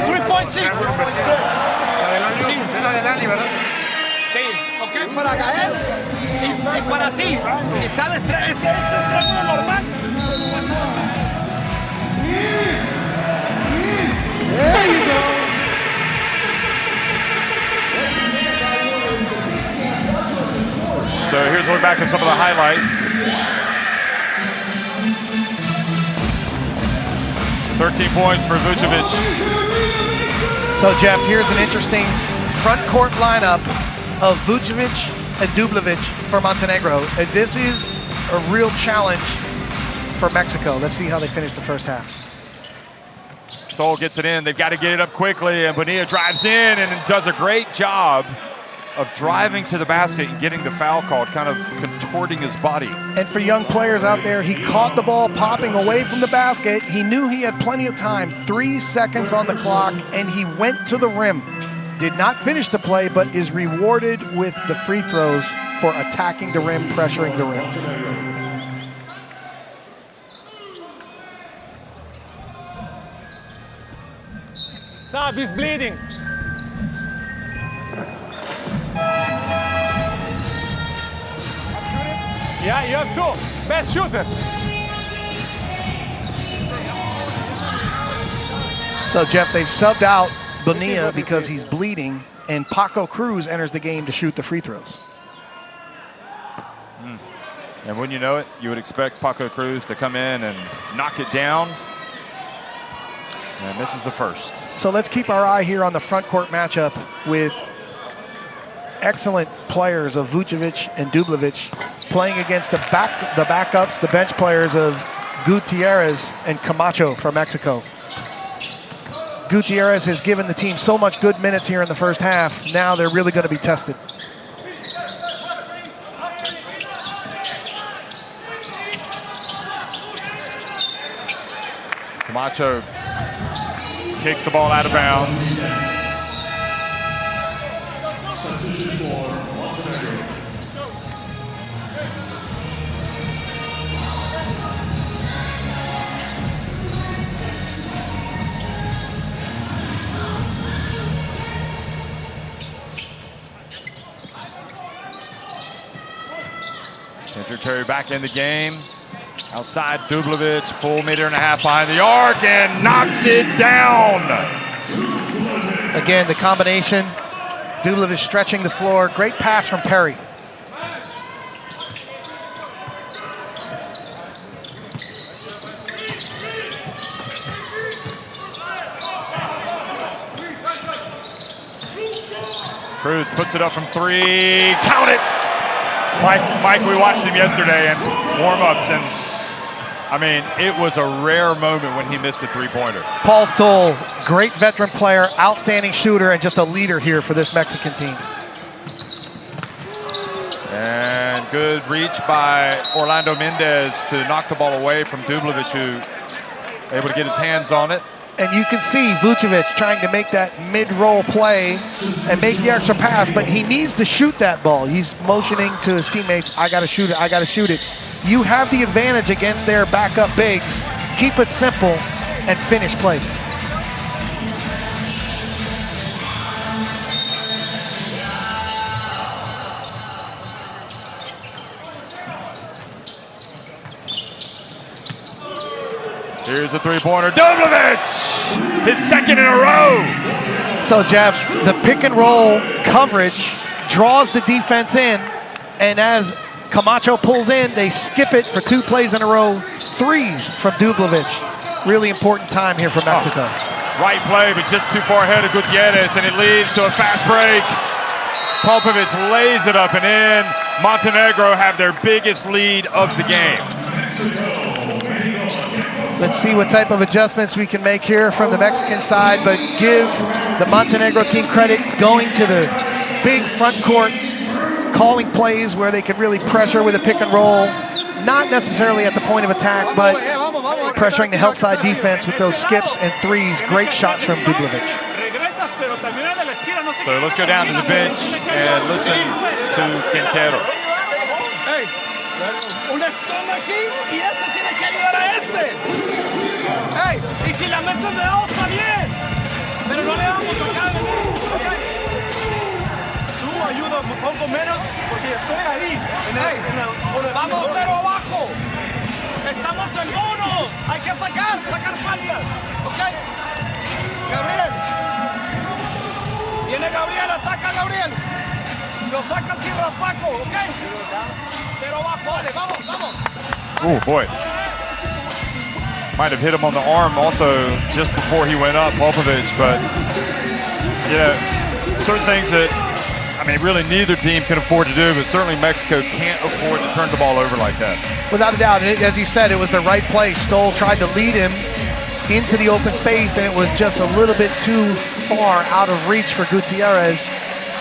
E: 3.6. Sí, ok, para Gael y para ti. Si sales este es triángulo normal.
C: There you go.
A: So here's a look back at some of the highlights. 13 points for Vucevic.
B: So Jeff, here's an interesting front court lineup of Vucevic and Dublevic for Montenegro. And this is a real challenge for Mexico. Let's see how they finish the first half.
A: Stoll gets it in. They've got to get it up quickly, and Bonilla drives in and does a great job of driving to the basket and getting the foul called, kind of contorting his body.
B: And for young players out there, he caught the ball popping away from the basket. He knew he had plenty of time, 3 seconds on the clock, and he went to the rim. Did not finish the play, but is rewarded with the free throws for attacking the rim, pressuring the rim.
E: Saab is bleeding. Yeah, you have two. Best shooter.
B: So, Jeff, they've subbed out Bonilla because he's bleeding, and Paco Cruz enters the game to shoot the free throws.
A: And when you know it, you would expect Paco Cruz to come in and knock it down. And this is the first.
B: So let's keep our eye here on the front court matchup with excellent players of Vucevic and Dublevic playing against the backups, the bench players of Gutierrez and Camacho from Mexico. Gutierrez has given the team so much good minutes here in the first half. Now they're really going to be tested.
A: Camacho kicks the ball out of bounds. Andrew Terry back in the game. Outside Dublevic, full 1.5 meters behind the arc, and knocks it down.
B: Again, the combination, Dublevic stretching the floor. Great pass from Perry.
A: Cruz puts it up from 3, count it! Mike, we watched him yesterday in warm-ups, and I mean, it was a rare moment when he missed a three-pointer.
B: Paul Stoll, great veteran player, outstanding shooter, and just a leader here for this Mexican team.
A: And Good reach by Orlando Mendez to knock the ball away from Dublovic, who able to get his hands on it.
B: And you can see Vucevic trying to make that mid-roll play and make the extra pass, but he needs to shoot that ball. He's motioning to his teammates, I gotta shoot it, I gotta shoot it. You have the advantage against their backup bigs. Keep it simple and finish plays.
A: Here's a three-pointer. Dublovic! His second in a row.
B: So, Jeff, the pick and roll coverage draws the defense in, and as Camacho pulls in, they skip it for 2 plays in a row. Threes from Dublovic. Really important time here for Mexico.
A: Right play, but just too far ahead of Gutierrez, and it leads to a fast break. Popovic lays it up and in. Montenegro have their biggest lead of the game.
B: Let's see what type of adjustments we can make here from the Mexican side, but give the Montenegro team credit going to the big front court, calling plays where they can really pressure with a pick and roll, not necessarily at the point of attack, but pressuring the help side defense with those skips and threes. Great shots from Dublovic.
A: So let's go down to the bench and listen to Quintero.
E: Hey, un stun aquí y este tiene que ayudar a este. Hey, y si la metes de dos está bien, pero no le vamos a sacar de mí. Okay.
D: Tú ayuda un poco menos porque estoy ahí.
E: Vamos 0 abajo. Estamos en uno. Hay que atacar, sacar faltas. Ok. Gabriel. Viene Gabriel, ataca a Gabriel. Lo saca sin raspaco, ok. 0 abajo, dale, vamos, vamos.
A: Oh boy. Might have hit him on the arm also just before he went up, Popovic, but certain things that, I mean, really neither team can afford to do, but certainly Mexico can't afford to turn the ball over like that.
B: Without a doubt, and as you said, it was the right play. Stoll tried to lead him into the open space, and it was just a little bit too far out of reach for Gutierrez,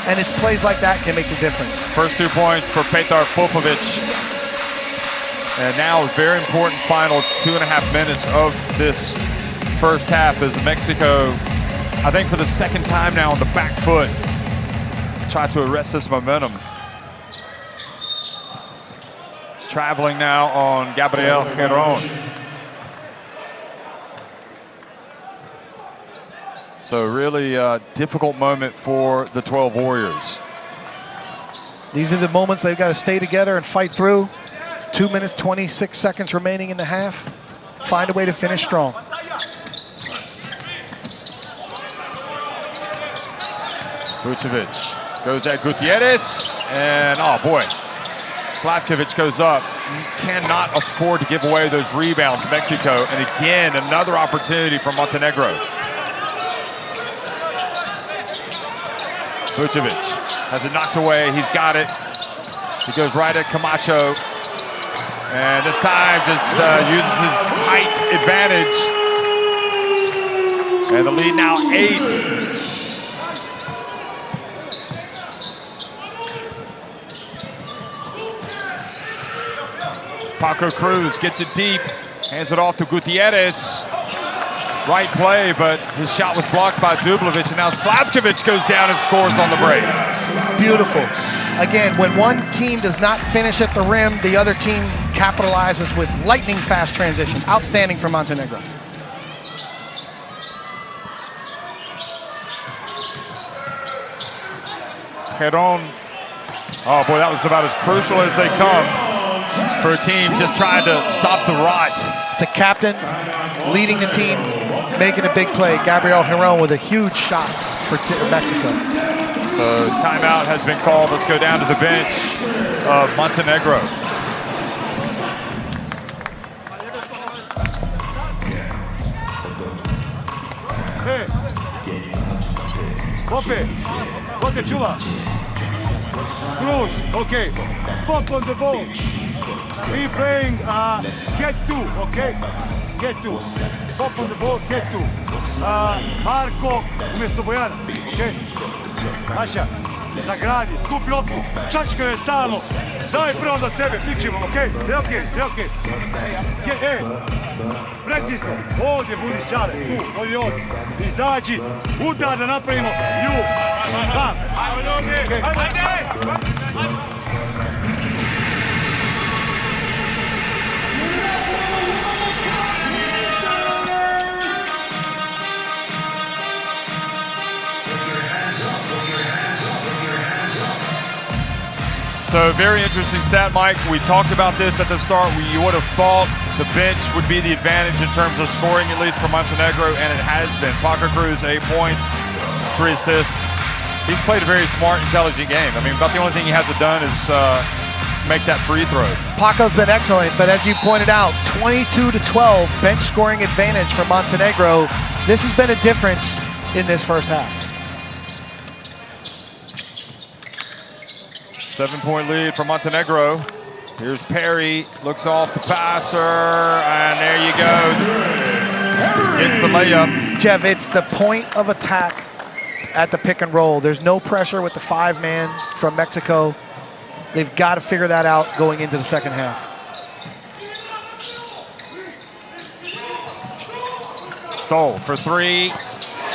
B: and it's plays like that can make the difference.
A: First 2 points for Petar Popovic. And now a very important final 2.5 minutes of this first half as Mexico, I think for the second time now on the back foot, try to arrest this momentum. Traveling now on Gabriel Giron. So really difficult moment for the 12 Warriors.
B: These are the moments they've got to stay together and fight through. 2 minutes, 26 seconds remaining in the half. Find a way to finish strong.
A: Vucevic goes at Gutierrez, and oh boy, Slavkovic goes up. Cannot afford to give away those rebounds, Mexico, and again, another opportunity for Montenegro. Vucevic has it knocked away, he's got it. He goes right at Camacho, and this time just uses his height advantage. And the lead now 8. Paco Cruz gets it deep, hands it off to Gutierrez. Right play, but his shot was blocked by Dublovic, and now Slavkovic goes down and scores on the break.
B: Beautiful. Again, when one team does not finish at the rim, the other team capitalizes with lightning fast transition. Outstanding for Montenegro.
A: Giron. Oh boy, that was about as crucial as they come for a team just trying to stop the rot.
B: It's a captain leading the team, making a big play. Gabriel Giron with a huge shot for Mexico.
A: So timeout has been called. Let's go down to the bench of Montenegro.
D: Hey, Pope, Pope Chula. Cruz, okay. Pop on the ball. We playing get 2, okay? Get 2. Pop on the ball, get 2. Marco umjesto Bojana, okay? Asha, nagradi, skupi loptu, čačka je stalno, daj prvo za sebe, pričimo, okej? Sve okej. Precizno, ovdje budi sjale, tu, ovdje, izađi, udar da napravimo, bam.
A: So very interesting stat, Mike. We talked about this at the start. You would have thought the bench would be the advantage in terms of scoring, at least for Montenegro, and it has been. Paco Cruz, 8 points, 3 assists. He's played a very smart, intelligent game. I mean, about the only thing he hasn't done is make that free throw.
B: Paco's been excellent, but as you pointed out, 22 to 12 bench scoring advantage for Montenegro. This has been a difference in this first half.
A: 7-point lead for Montenegro. Here's Perry, looks off the passer, and there you go. Gets the layup.
B: Jeff, it's the point of attack at the pick and roll. There's no pressure with the 5-man from Mexico. They've got to figure that out going into the second half.
A: Stoll for 3,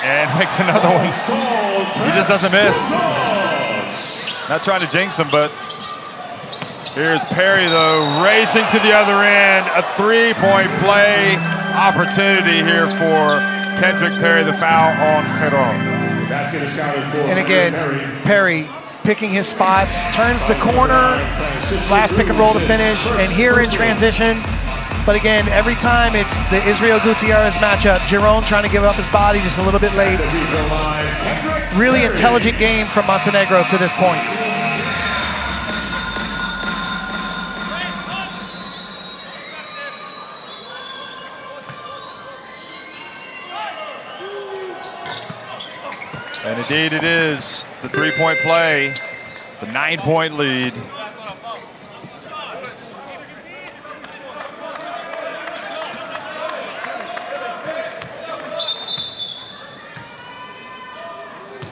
A: and makes another one. He just doesn't miss. Not trying to jinx him, but here's Perry, though, racing to the other end. A 3-point play opportunity here for Kendrick Perry, the foul on Giron.
B: And again, Perry picking his spots, turns the corner, last pick and roll to finish, and here in transition. But again, every time it's the Israel Gutierrez matchup, Giron trying to give up his body just a little bit late. Really intelligent game from Montenegro to this point.
A: And indeed it is the 3-point play, the 9-point lead.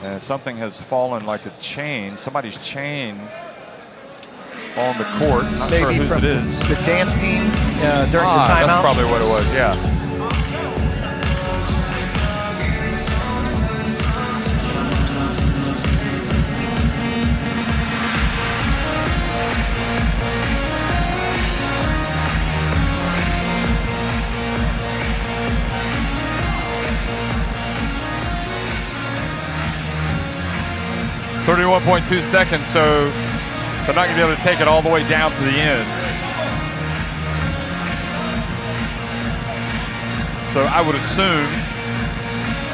A: And something has fallen like a chain, somebody's chain on the court. Not sure
B: Maybe
A: whose
B: from
A: it is.
B: the dance team during the timeout.
A: That's probably what it was, yeah. .2 seconds, so they're not going to be able to take it all the way down to the end. So I would assume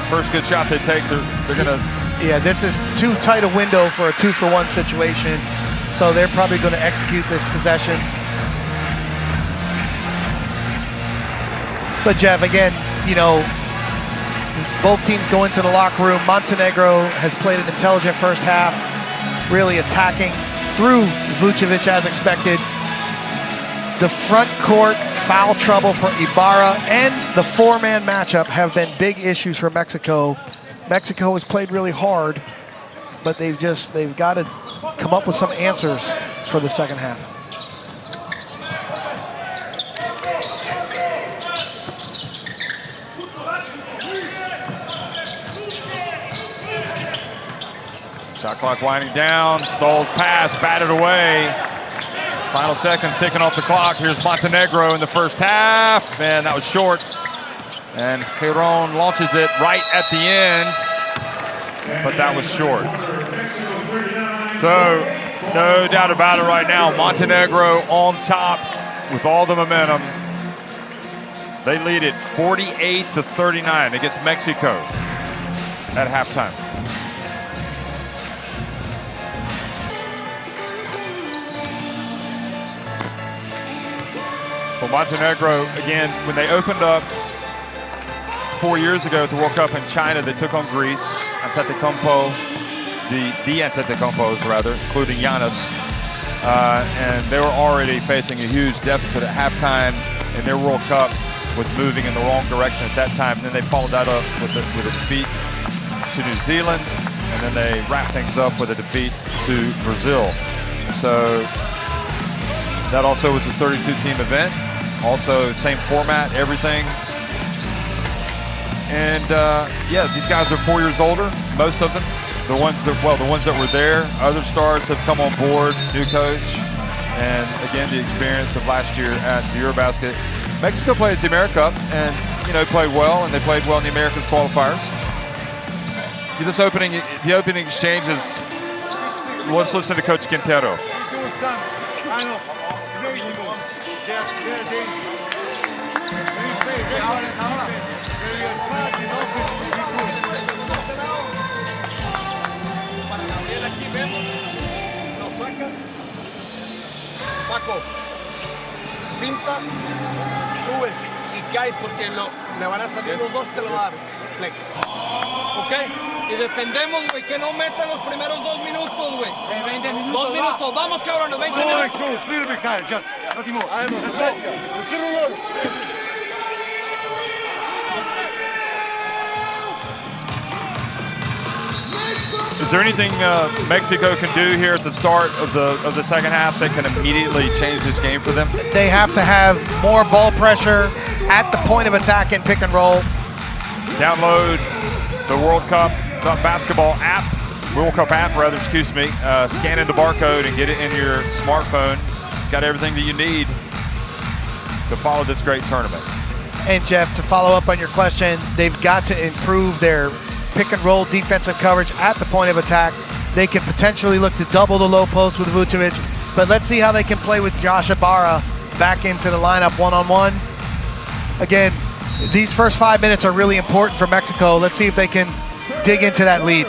A: first good shot they take, they're going to...
B: Yeah, this is too tight a window for a 2-for-1 situation, so they're probably going to execute this possession. But Jeff, again, you know, both teams go into the locker room. Montenegro has played an intelligent first half, really attacking through Vucevic as expected. The front court foul trouble for Ibarra and the 4-man matchup have been big issues for Mexico. Mexico has played really hard, but they've got to come up with some answers for the second half.
A: Shot clock winding down. Stoll's pass batted away. Final seconds ticking off the clock. Here's Montenegro in the first half, and that was short. And Giron launches it right at the end, but that was short. So, no doubt about it right now. Montenegro on top with all the momentum. They lead it 48-39 against Mexico at halftime. Well, Montenegro, again, when they opened up 4 years ago at the World Cup in China, they took on Greece, Antetokounmpo, the Antetokounmpos rather, including Giannis, and they were already facing a huge deficit at halftime, and their World Cup was moving in the wrong direction at that time. And then they followed that up with a defeat to New Zealand. and then they wrap things up with a defeat to Brazil. So that also was a 32-team event. Also, same format, everything. And yeah, these guys are 4 years older, most of them. The ones that were there. Other stars have come on board, new coach, and again, the experience of last year at the Eurobasket. Mexico played at the America Cup, and played well, and they played well in the Americas qualifiers. The opening exchanges. Let's listen to Coach Quintero.
E: Paco, cinta, subes y caes porque le van a salir los dos, te lo va a dar. Flex. ¿Ok? Y dependemos, güey, que no metan los primeros 2 minutos, güey. 2 minutos. Vamos, cabrones, 20 minutos.
D: Little bit higher, just nothing more.
A: Is there anything Mexico can do here at the start of the second half that can immediately change this game for them?
B: They have to have more ball pressure at the point of attack and pick and roll.
A: Download the World Cup basketball app, World Cup app rather, excuse me. Scan in the barcode and get it in your smartphone. It's got everything that you need to follow this great tournament.
B: And Jeff, to follow up on your question, they've got to improve their pick and roll defensive coverage at the point of attack. They can potentially look to double the low post with Vucevic, but let's see how they can play with Josh Ibarra back into the lineup one-on-one. Again, these first 5 minutes are really important for Mexico. Let's see if they can dig into that lead.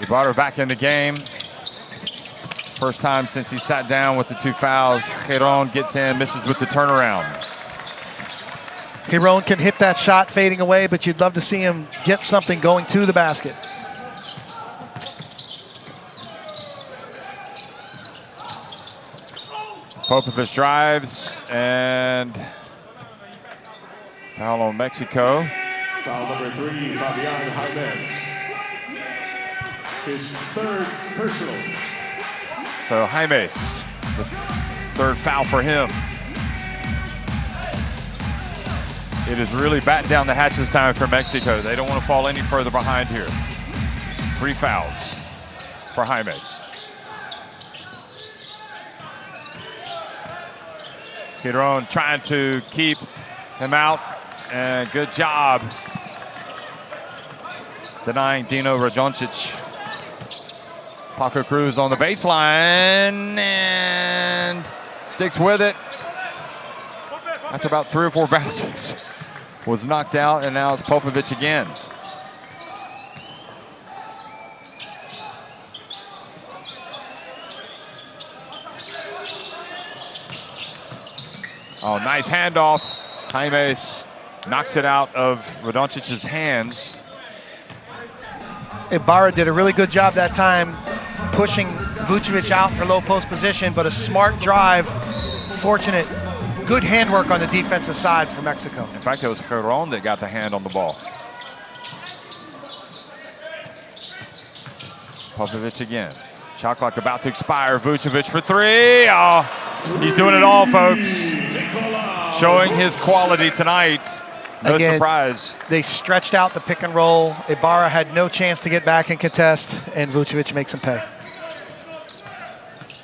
A: Ibarra back in the game. First time since he sat down with the 2 fouls. Giron gets in, misses with the turnaround.
B: Giron can hit that shot fading away, but you'd love to see him get something going to the basket.
A: Popovich drives and foul on Mexico.
F: Foul number 3, Fabian James. His 3rd personal.
A: So James, the 3rd foul for him. It is really batten down the hatches time for Mexico. They don't want to fall any further behind here. 3 fouls for James. Giron trying to keep him out, and good job denying Dino Radonjic. Paco Cruz on the baseline and sticks with it. After about 3 or 4 bounces, was knocked out, and now it's Popovich again. Oh, nice handoff. James knocks it out of Radoncic's hands.
B: Ibarra did a really good job that time pushing Vucevic out for low post position, but a smart drive, fortunate. Good handwork on the defensive side for Mexico.
A: In fact, it was Giron that got the hand on the ball. Popovich again. Shot clock about to expire. Vucevic for 3. Oh, he's doing it all, folks. Showing his quality tonight. No
B: Again,
A: surprise.
B: They stretched out the pick and roll. Ibarra had no chance to get back and contest, and Vucevic makes him pay.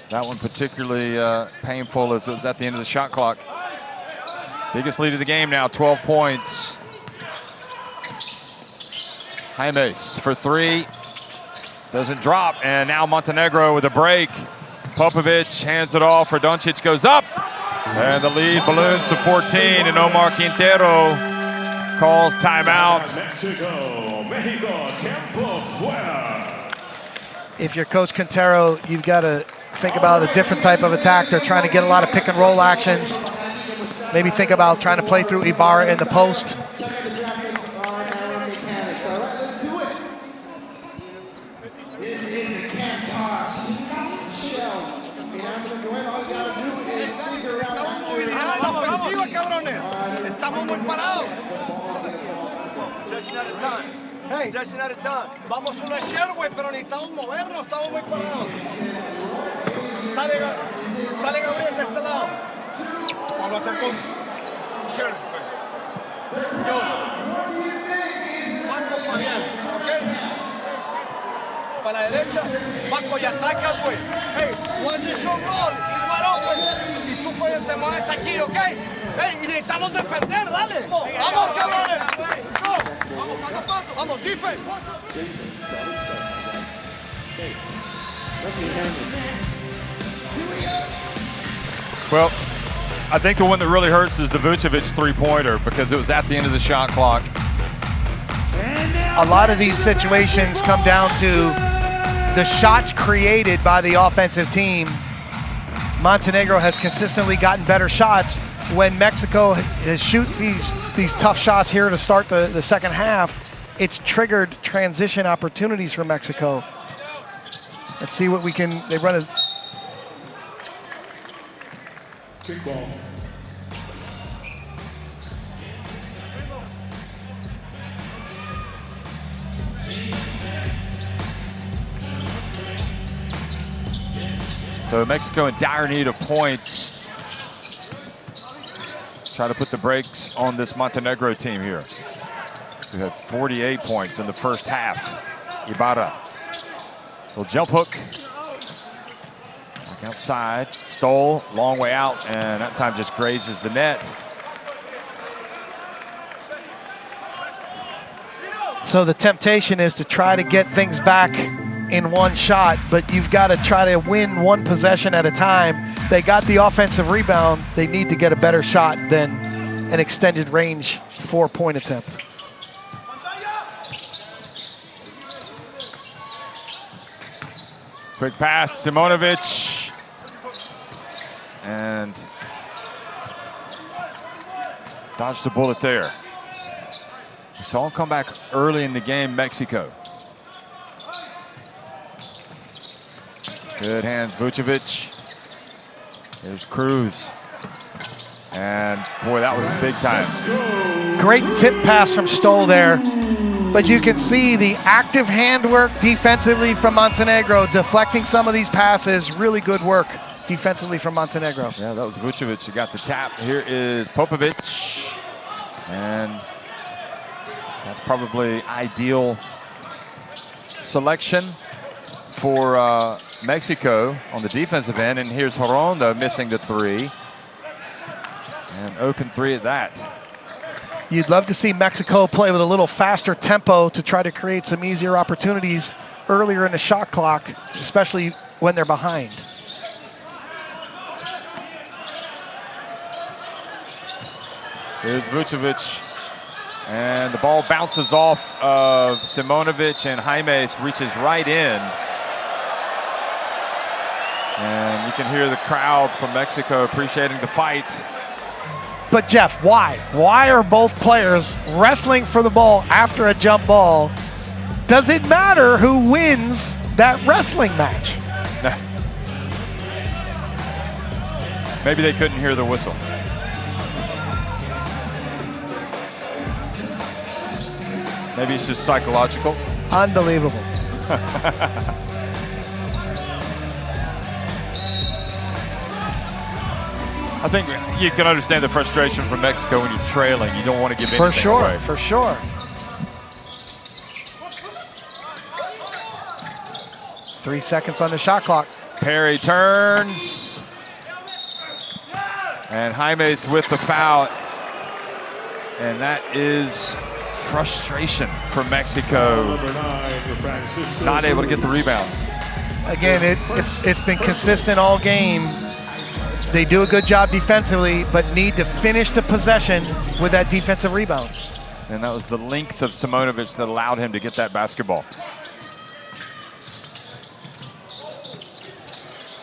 A: That one particularly painful as it was at the end of the shot clock. Biggest lead of the game now, 12 points. James for 3. Doesn't drop, and now Montenegro with a break. Popovich hands it off. Radonjic goes up, and the lead balloons to 14, and Omar Quintero calls timeout.
F: Mexico, tiempo fuera.
B: If you're Coach Quintero, you've got to think about a different type of attack. They're trying to get a lot of pick and roll actions. Maybe think about trying to play through Ibarra in the post.
E: Estamos muy parados. Hey, vamos una share, güey, pero necesitamos movernos, estamos muy parados. Sale Gabriel de este lado. Vamos a hacer con share, güey. Josh. Marco Fabián, ¿ok? Para la derecha, Marco y atacas, güey. Hey, once the show roll, it's wide open. Y tú te mueves aquí, ¿ok? Hey, y necesitamos defender, dale. Vamos, cabrones. Go. Vamos, defense.
A: Well, I think the one that really hurts is the Vucevic three-pointer because it was at the end of the shot clock.
B: A lot of these situations come down to the shots created by the offensive team. Montenegro has consistently gotten better shots. When Mexico shoots these tough shots here to start the second half, it's triggered transition opportunities for Mexico. Let's see what we can, they run a...
F: Kickball.
A: So Mexico in dire need of points. Try to put the brakes on this Montenegro team here. We had 48 points in the first half. Ibarra. Little jump hook. Back outside. Stole. Long way out. And that time just grazes the net.
B: So the temptation is to try to get things back in one shot, but you've got to try to win one possession at a time. They got the offensive rebound. They need to get a better shot than an extended range 4-point attempt.
A: Quick pass, Simonovic. And dodged the bullet there. We saw him come back early in the game, Mexico. Good hands, Vucevic. There's Cruz. And boy, that was big time.
B: Great tip pass from Stoll there. But you can see the active handwork defensively from Montenegro, deflecting some of these passes. Really good work defensively from Montenegro.
A: Yeah, that was Vucevic who got the tap. Here is Popovic. And that's probably ideal selection for Mexico on the defensive end. And here's Horonda missing the three. And open three at that.
B: You'd love to see Mexico play with a little faster tempo to try to create some easier opportunities earlier in the shot clock, especially when they're behind.
A: Here's Vucevic. And the ball bounces off of Simonovic, and Jaimes reaches right in. And you can hear the crowd from Mexico appreciating the fight.
B: But Jeff, why? Why are both players wrestling for the ball after a jump ball? Does it matter who wins that wrestling match?
A: Maybe they couldn't hear the whistle. Maybe it's just psychological.
B: Unbelievable.
A: I think you can understand the frustration from Mexico when you're trailing. You don't want to give anything away.
B: For sure. 3 seconds on the shot clock.
A: Perry turns. And Jaimes with the foul. And that is frustration for Mexico. Not able to get the rebound.
B: Again, it's been consistent all game. They do a good job defensively, but need to finish the possession with that defensive rebound.
A: And that was the length of Simonovic that allowed him to get that basketball.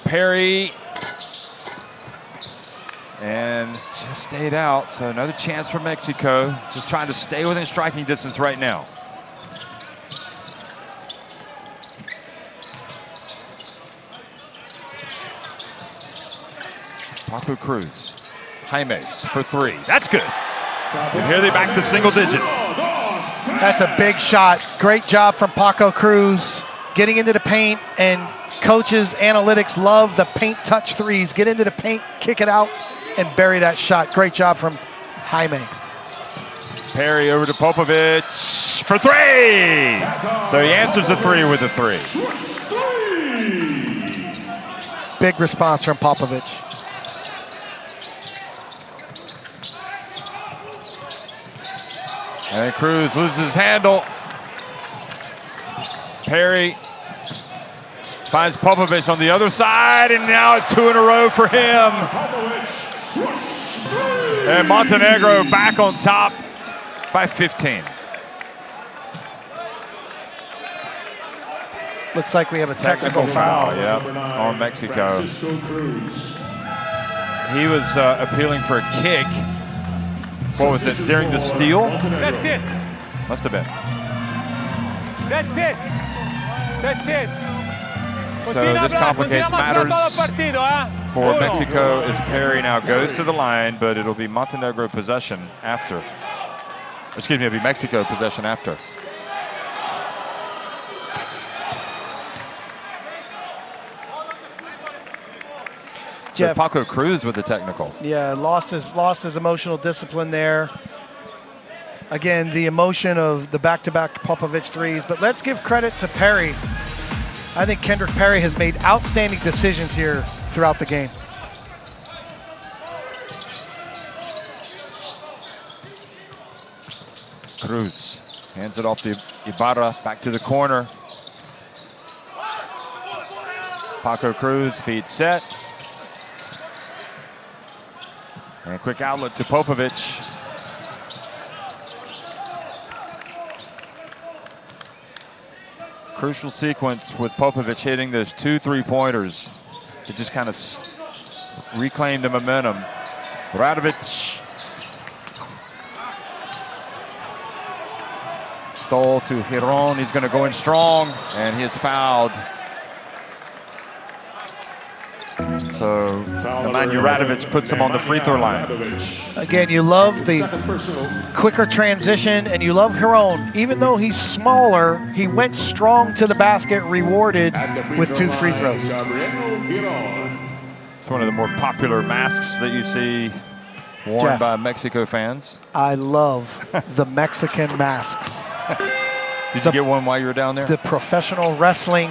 A: Perry. And just stayed out, so another chance for Mexico. Just trying to stay within striking distance right now. Papu Cruz. Jaimes for three. That's good. And here they back to single digits.
B: That's a big shot. Great job from Paco Cruz getting into the paint, and coaches, analytics love the paint touch threes. Get into the paint, kick it out, and bury that shot. Great job from Jaime.
A: Perry over to Popovich for three. So he answers the three with a three.
B: Big response from Popovich.
A: And Cruz loses his handle. Perry finds Popovich on the other side, and now it's two in a row for him. And Montenegro back on top by 15.
B: Looks like we have a technical foul.
A: Yep, on Mexico. He was appealing for a kick. What was it, during the steal?
E: That's it.
A: Must have been.
E: That's it. That's it.
A: So this complicates matters for Mexico as Perry now goes to the line, but it'll be Montenegro possession after. Excuse me, it'll be Mexico possession after. So Paco Cruz with the technical.
B: Yeah, lost his emotional discipline there. Again, the emotion of the back-to-back Popovich threes, but let's give credit to Perry. I think Kendrick Perry has made outstanding decisions here throughout the game.
A: Cruz hands it off to Ibarra, back to the corner. Paco Cruz, feet set. And quick outlet to Popovich. Crucial sequence with Popovich hitting those 2 3-pointers. It just kind of reclaimed the momentum. Radovic. Stole to Giron. He's going to go in strong, and he is fouled. So Nemanja Radovic puts him on the free throw line.
B: Again, you love the quicker transition, and you love Giron. Even though he's smaller, he went strong to the basket, rewarded with 2 free throws.
A: It's one of the more popular masks that you see worn
B: Jeff,
A: by Mexico fans.
B: I love the Mexican masks.
A: Did you get one while you were down there?
B: The professional wrestling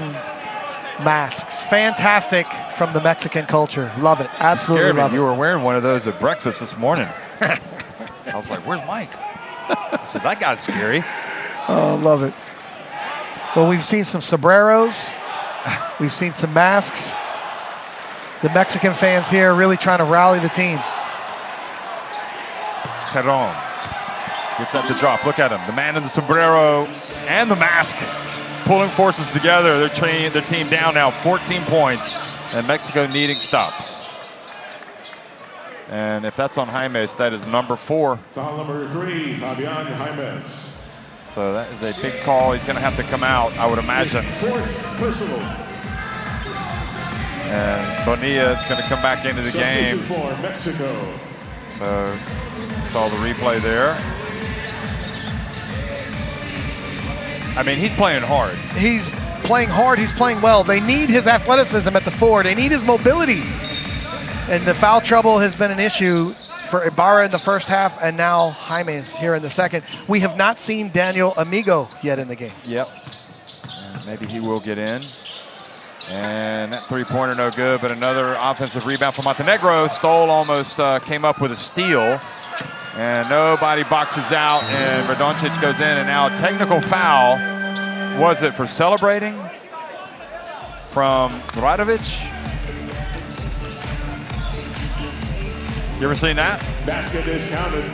B: masks. Fantastic from the Mexican culture. Love it. Absolutely love it.
A: You were wearing one of those at breakfast this morning. I was like, where's Mike? I said, that guy's scary.
B: Oh, love it. Well, we've seen some sombreros. We've seen some masks. The Mexican fans here are really trying to rally the team.
A: Giron gets that to drop. Look at him. The man in the sombrero and the mask pulling forces together. They're their team down now 14 points, and Mexico needing stops. And if that's on Jaimes, that is number 4.
F: Foul number 3, Fabian Jaimes.
A: So that is a big call. He's going to have to come out, I would imagine.
F: 4th personal.
A: And Bonilla is going to come back into the game.
F: For Mexico.
A: So saw the replay there. I mean, he's playing hard.
B: He's playing hard. He's playing well. They need his athleticism at the 4. They need his mobility. And the foul trouble has been an issue for Ibarra in the first half, and now Jaimes here in the second. We have not seen Daniel Amigo yet in the game.
A: Yep. And maybe he will get in. And that 3-pointer no good, but another offensive rebound for Montenegro. Stoll almost came up with a steal. And nobody boxes out, and Radoncic goes in, and now a technical foul. Was it for celebrating from Radovic? You ever seen that?
F: Basket is counted.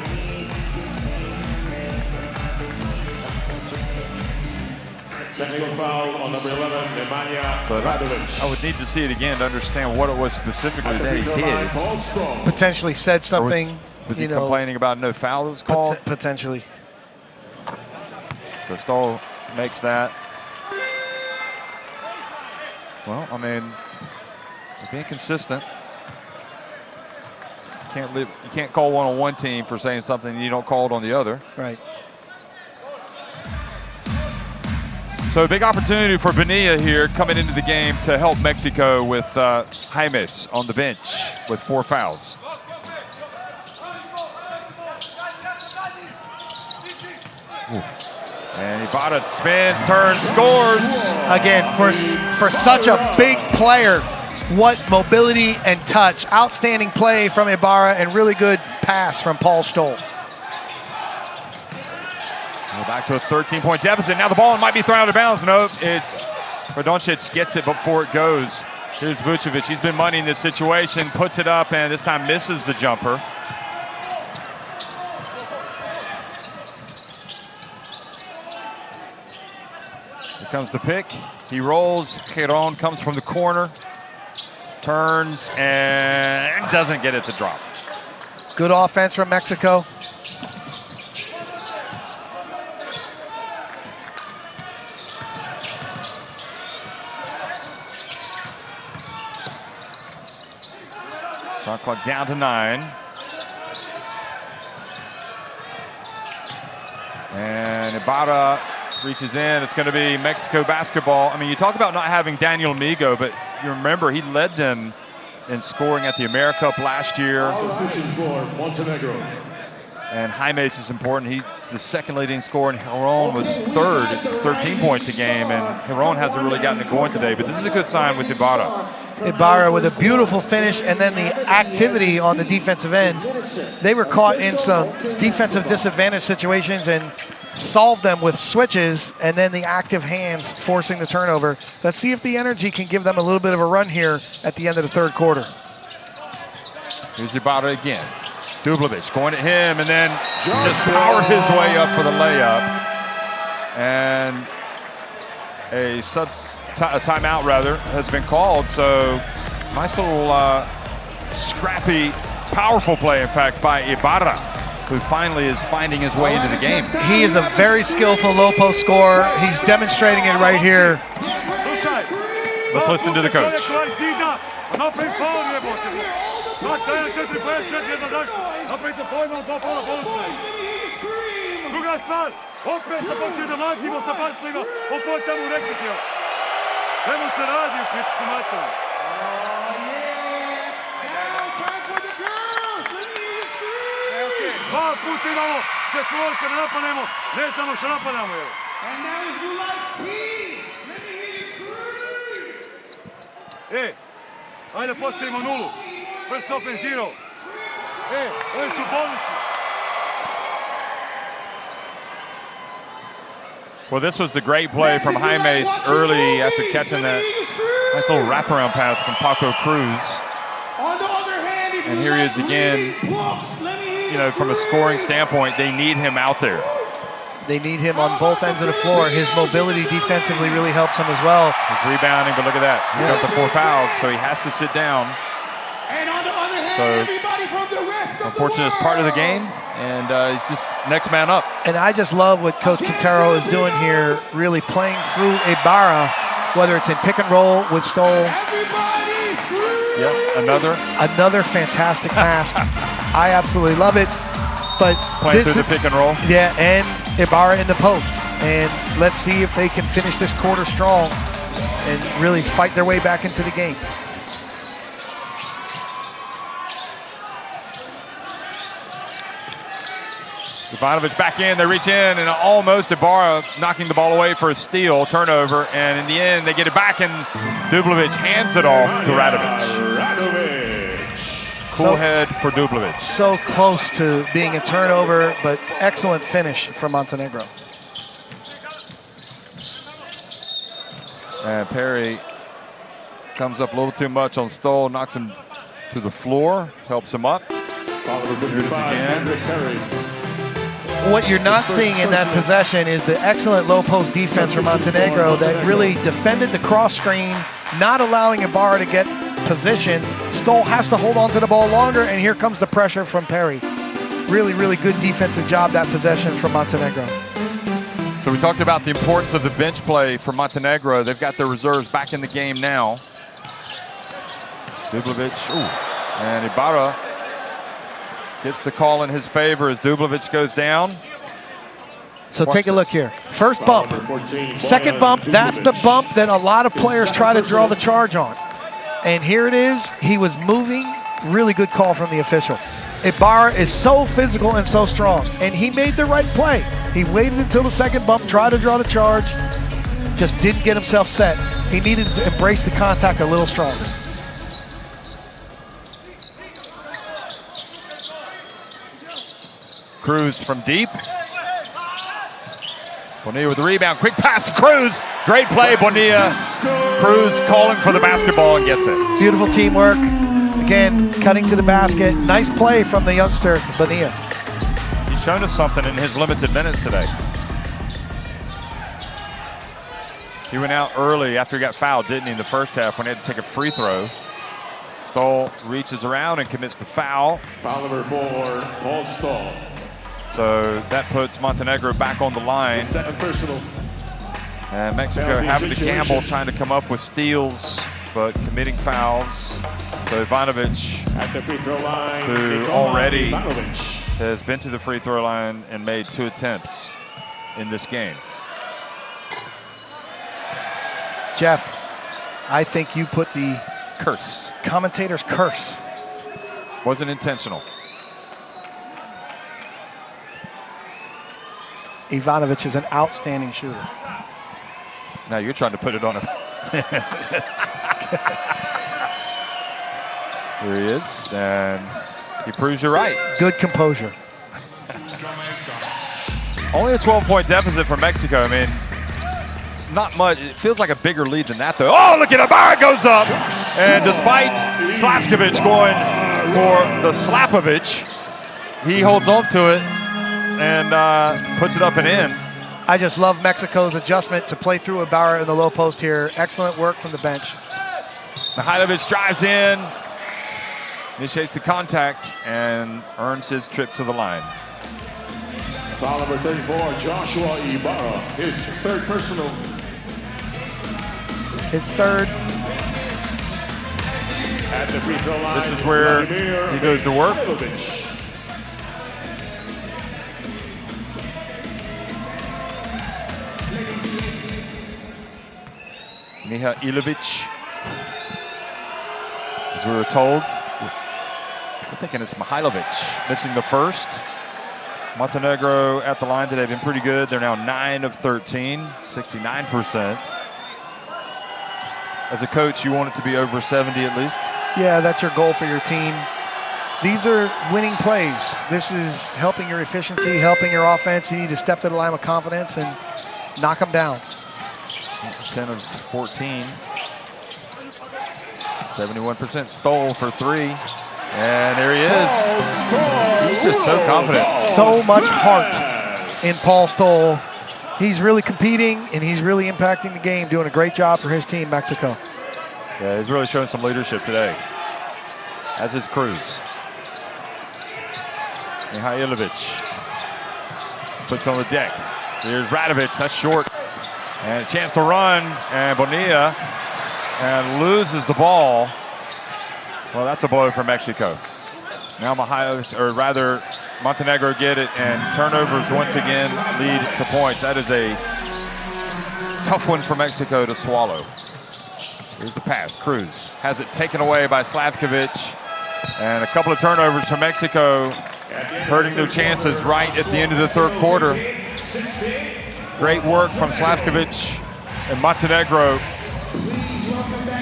F: Technical foul on number 11, Nemanja Radovic.
A: I would need to see it again to understand what it was specifically that he did.
B: Potentially said something.
A: Was he complaining about no foul that was called?
B: Potentially.
A: So Stoll makes that. Well, I mean, they're being consistent. You can't call one on one team for saying something you don't call it on the other.
B: Right.
A: So a big opportunity for Bonilla here coming into the game to help Mexico with Jaimes on the bench with 4 fouls. Ooh. And Ibarra spins, turns, scores.
B: Again, for such a big player, what mobility and touch. Outstanding play from Ibarra and really good pass from Paul Stoll.
A: We're back to a 13-point deficit. Now the ball might be thrown out of bounds. Nope, it's Radoncic gets it before it goes. Here's Vucevic. He's been money in this situation, puts it up, and this time misses the jumper. Here comes the pick. He rolls. Giron comes from the corner, turns, and doesn't get it to drop.
B: Good offense from Mexico.
A: Shot clock down to 9. And Ibarra reaches in. It's going to be Mexico basketball. I mean, you talk about not having Daniel Amigo, but you remember he led them in scoring at the AmeriCup last year.
F: Position for Montenegro.
A: And Jaimes is important. He's the second leading scorer, and Giron was third at 13 points a game. And Giron hasn't really gotten it going today, but this is a good sign with Ibarra.
B: Ibarra with a beautiful finish, and then the activity on the defensive end. They were caught in some defensive disadvantage situations and solved them with switches, and then the active hands forcing the turnover. Let's see if the energy can give them a little bit of a run here at the end of the third quarter.
A: Here's Ibarra again. Dublovic going at him, and then just powered his way up for the layup. And a timeout, rather, has been called. So nice little scrappy, powerful play, in fact, by Ibarra, who finally is finding his way into the game.
B: He is a very skillful low post scorer. He's demonstrating it right here.
A: Let's listen to the coach.
D: Druga stvar, opet se počeli da mlatimo sa bacima, opoćamo u rekvitio. Čemu se radi u pičku materiju? Dva puta imamo četvorka da napadnemo, ne znamo što napadamo. Ajde postavimo nulu, prst ofenziro. Oni su bonusi.
A: Well, this was the great play from Jaimes early after catching that nice little wraparound pass from Paco Cruz. And here he is again. You know, from a scoring standpoint, they need him out there.
B: They need him on both ends of the floor. His mobility defensively really helps him as well.
A: He's rebounding, but look at that. He's got the 4 fouls, so he has to sit down. So, unfortunately, it's part of the game, and he's just next man up.
B: And I just love what Coach Quintero is doing here, really playing through Ibarra, whether it's in pick and roll with Stoll.
A: Yeah,
B: another fantastic mask. I absolutely love it. But
A: playing through the pick and roll.
B: Yeah, and Ibarra in the post. And let's see if they can finish this quarter strong and really fight their way back into the game.
A: Ivanovic back in, they reach in, and almost Ibarra knocking the ball away for a steal, turnover, and in the end they get it back, and Dublovic hands it off to Radovic. Cool head for Dublovic.
B: So close to being a turnover, but excellent finish from Montenegro.
A: And Perry comes up a little too much on Stoll, knocks him to the floor, helps him up. Here it is again.
B: What you're not seeing in that possession is the excellent low post defense from Montenegro that really defended the cross screen, not allowing Ibarra to get position. Stoll has to hold on to the ball longer, and here comes the pressure from Perry. Really, really good defensive job, that possession from Montenegro.
A: So we talked about the importance of the bench play for Montenegro. They've got their reserves back in the game now. Dublovic, and Ibarra gets the call in his favor as Dublovic goes down.
B: So
A: Watch
B: take a look
A: this.
B: here. First bump, second bump, that's the bump that a lot of players try to draw the charge on. And here it is, he was moving, really good call from the official. Ibarra is so physical and so strong, and he made the right play. He waited until the second bump, tried to draw the charge, just didn't get himself set. He needed to embrace the contact a little stronger.
A: Cruz from deep. Bonilla with the rebound, quick pass to Cruz. Great play, Bonilla. Cruz calling for the basketball and gets it.
B: Beautiful teamwork. Again, cutting to the basket. Nice play from the youngster, Bonilla.
A: He's shown us something in his limited minutes today. He went out early after he got fouled, didn't he, in the first half when he had to take a free throw. Stoll reaches around and commits the foul.
F: Foul number 4, Paul Stoll.
A: So that puts Montenegro back on the line.
F: Second personal.
A: And Mexico having to gamble, trying to come up with steals, but committing fouls. So Ivanovic,
F: At the free throw line,
A: who already has been to the free throw line and made 2 attempts in this game.
B: Jeff, I think you put the
A: Curse.
B: commentator's curse.
A: Wasn't intentional.
B: Ivanovic is an outstanding shooter.
A: Now you're trying to put it on him. Here he is, and he proves you're right.
B: Good composure.
A: Only a 12-point deficit for Mexico. I mean, not much. It feels like a bigger lead than that, though. Oh, look at Ibarra goes up. And despite Slavkovic going for the Slapovic, he holds on to it and puts it up and in.
B: I just love Mexico's adjustment to play through Ibarra in the low post here. Excellent work from the bench.
A: Mihailovic drives in, initiates the contact, and earns his trip to the line.
F: Foul number 34, Joshua Ibarra. His third personal.
B: His third.
F: At the free throw line.
A: This is where he goes to work.
F: Mihailovic.
A: Mihailovic, as we were told. I'm thinking it's Mihailovic missing the first. Montenegro at the line today have been pretty good. They're now 9 of 13, 69%. As a coach, you want it to be over 70 at least?
B: Yeah, that's your goal for your team. These are winning plays. This is helping your efficiency, helping your offense. You need to step to the line with confidence and knock them down.
A: 10 of 14. 71% stole for 3. And there he is. He's just so confident.
B: So much heart in Paul Stoll. He's really competing, and he's really impacting the game, doing a great job for his team, Mexico.
A: Yeah, he's really showing some leadership today, as is Cruz. Mihailovic puts on the deck. Here's Radovic, that's short. And a chance to run, and Bonilla and loses the ball. Well, that's a blow for Mexico. Now Montenegro get it, and turnovers once again lead to points. That is a tough one for Mexico to swallow. Here's the pass. Cruz has it taken away by Slavkovic, and a couple of turnovers for Mexico, hurting their chances right at the end of the third quarter. Great work from Slavkovic and Montenegro.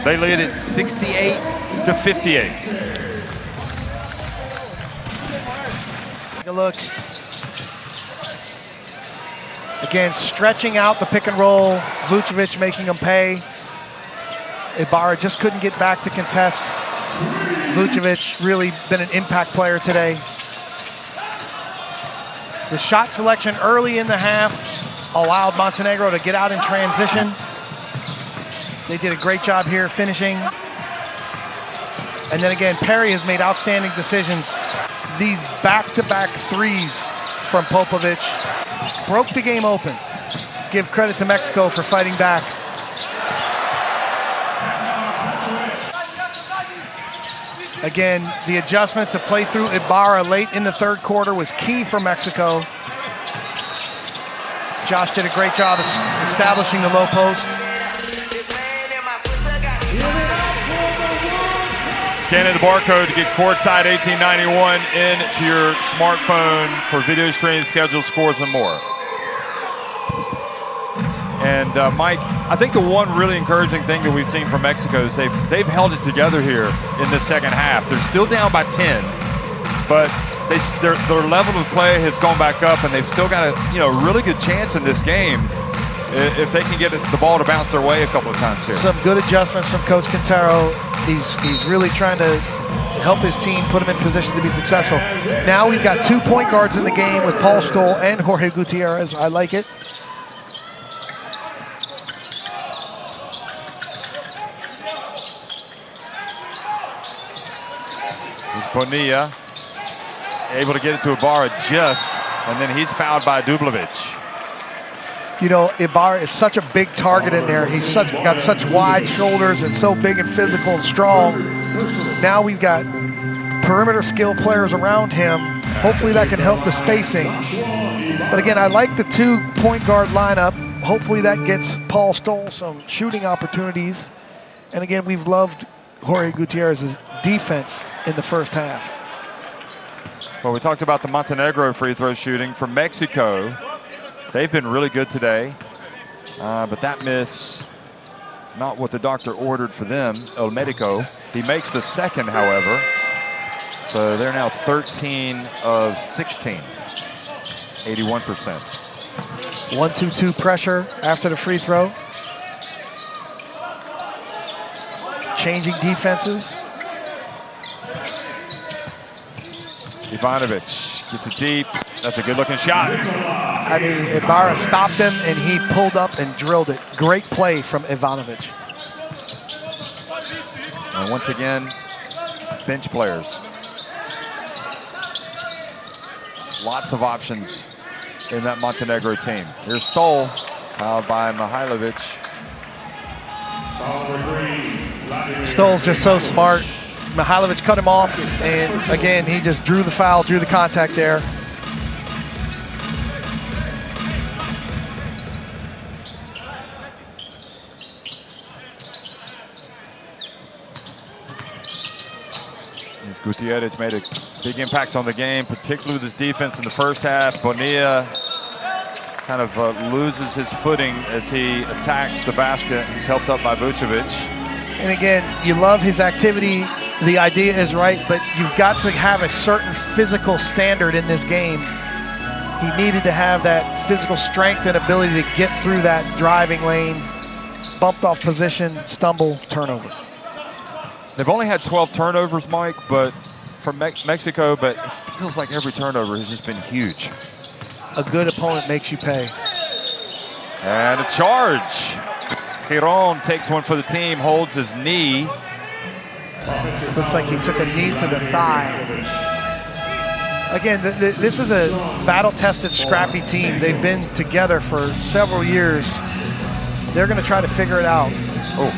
A: They lead it 68-58.
B: Take a look. Again, stretching out the pick and roll. Vucevic making them pay. Ibarra just couldn't get back to contest. Vucevic really been an impact player today. The shot selection early in the half allowed Montenegro to get out in transition. They did a great job here finishing. And then again, Perry has made outstanding decisions. These back-to-back threes from Popovic broke the game open. Give credit to Mexico for fighting back. Again, the adjustment to play through Ibarra late in the third quarter was key for Mexico. Josh did a great job of establishing the low post.
A: Scanning the barcode to get courtside 1891 into your smartphone for video streams, schedules, scores, and more. And Mike, I think the one really encouraging thing that we've seen from Mexico is they've held it together here in the second half. They're still down by 10, but their level of play has gone back up, and they've still got a really good chance in this game if they can get the ball to bounce their way a couple of times here.
B: Some good adjustments from Coach Quintero. He's really trying to help his team, put them in position to be successful. Now we've got 2 point guards in the game with Paul Stoll and Jorge Gutierrez. I like it.
A: Here's Bonilla, able to get it to Ibarra and then he's fouled by Dublovic.
B: You know, Ibarra is such a big target in there. He's got such wide shoulders and so big and physical and strong. Now we've got perimeter skill players around him. Hopefully that can help the spacing. But again, I like the 2 point guard lineup. Hopefully that gets Paul Stoll some shooting opportunities. And again, we've loved Jorge Gutierrez's defense in the first half.
A: Well, we talked about the Montenegro free throw shooting. For Mexico, they've been really good today, but that miss, not what the doctor ordered for them, El Medico. He makes the second, however. So they're now 13 of 16, 81%.
B: 1-2-2 pressure after the free throw. Changing defenses.
A: Ivanovic gets it deep. That's a good-looking shot.
B: I mean, Ibarra stopped him, and he pulled up and drilled it. Great play from Ivanovic.
A: And once again, bench players. Lots of options in that Montenegro team. Here's Stoll, fouled by Mihailovic.
B: Stoll's just so smart. Mihailovic cut him off, and again, he just drew the foul, drew the contact there.
A: Gutierrez made a big impact on the game, particularly with his defense in the first half. Bonilla kind of loses his footing as he attacks the basket. He's helped up by Vucevic.
B: And again, you love his activity. The idea is right, but you've got to have a certain physical standard in this game. He needed to have that physical strength and ability to get through that driving lane, bumped off position, stumble, turnover.
A: They've only had 12 turnovers, Mike, but from Mexico, but it feels like every turnover has just been huge.
B: A good opponent makes you pay.
A: And a charge. Giron takes one for the team, holds his knee.
B: Looks like he took a knee to the thigh. Again, this is a battle-tested, scrappy team. They've been together for several years. They're going to try to figure it out.
A: Oh.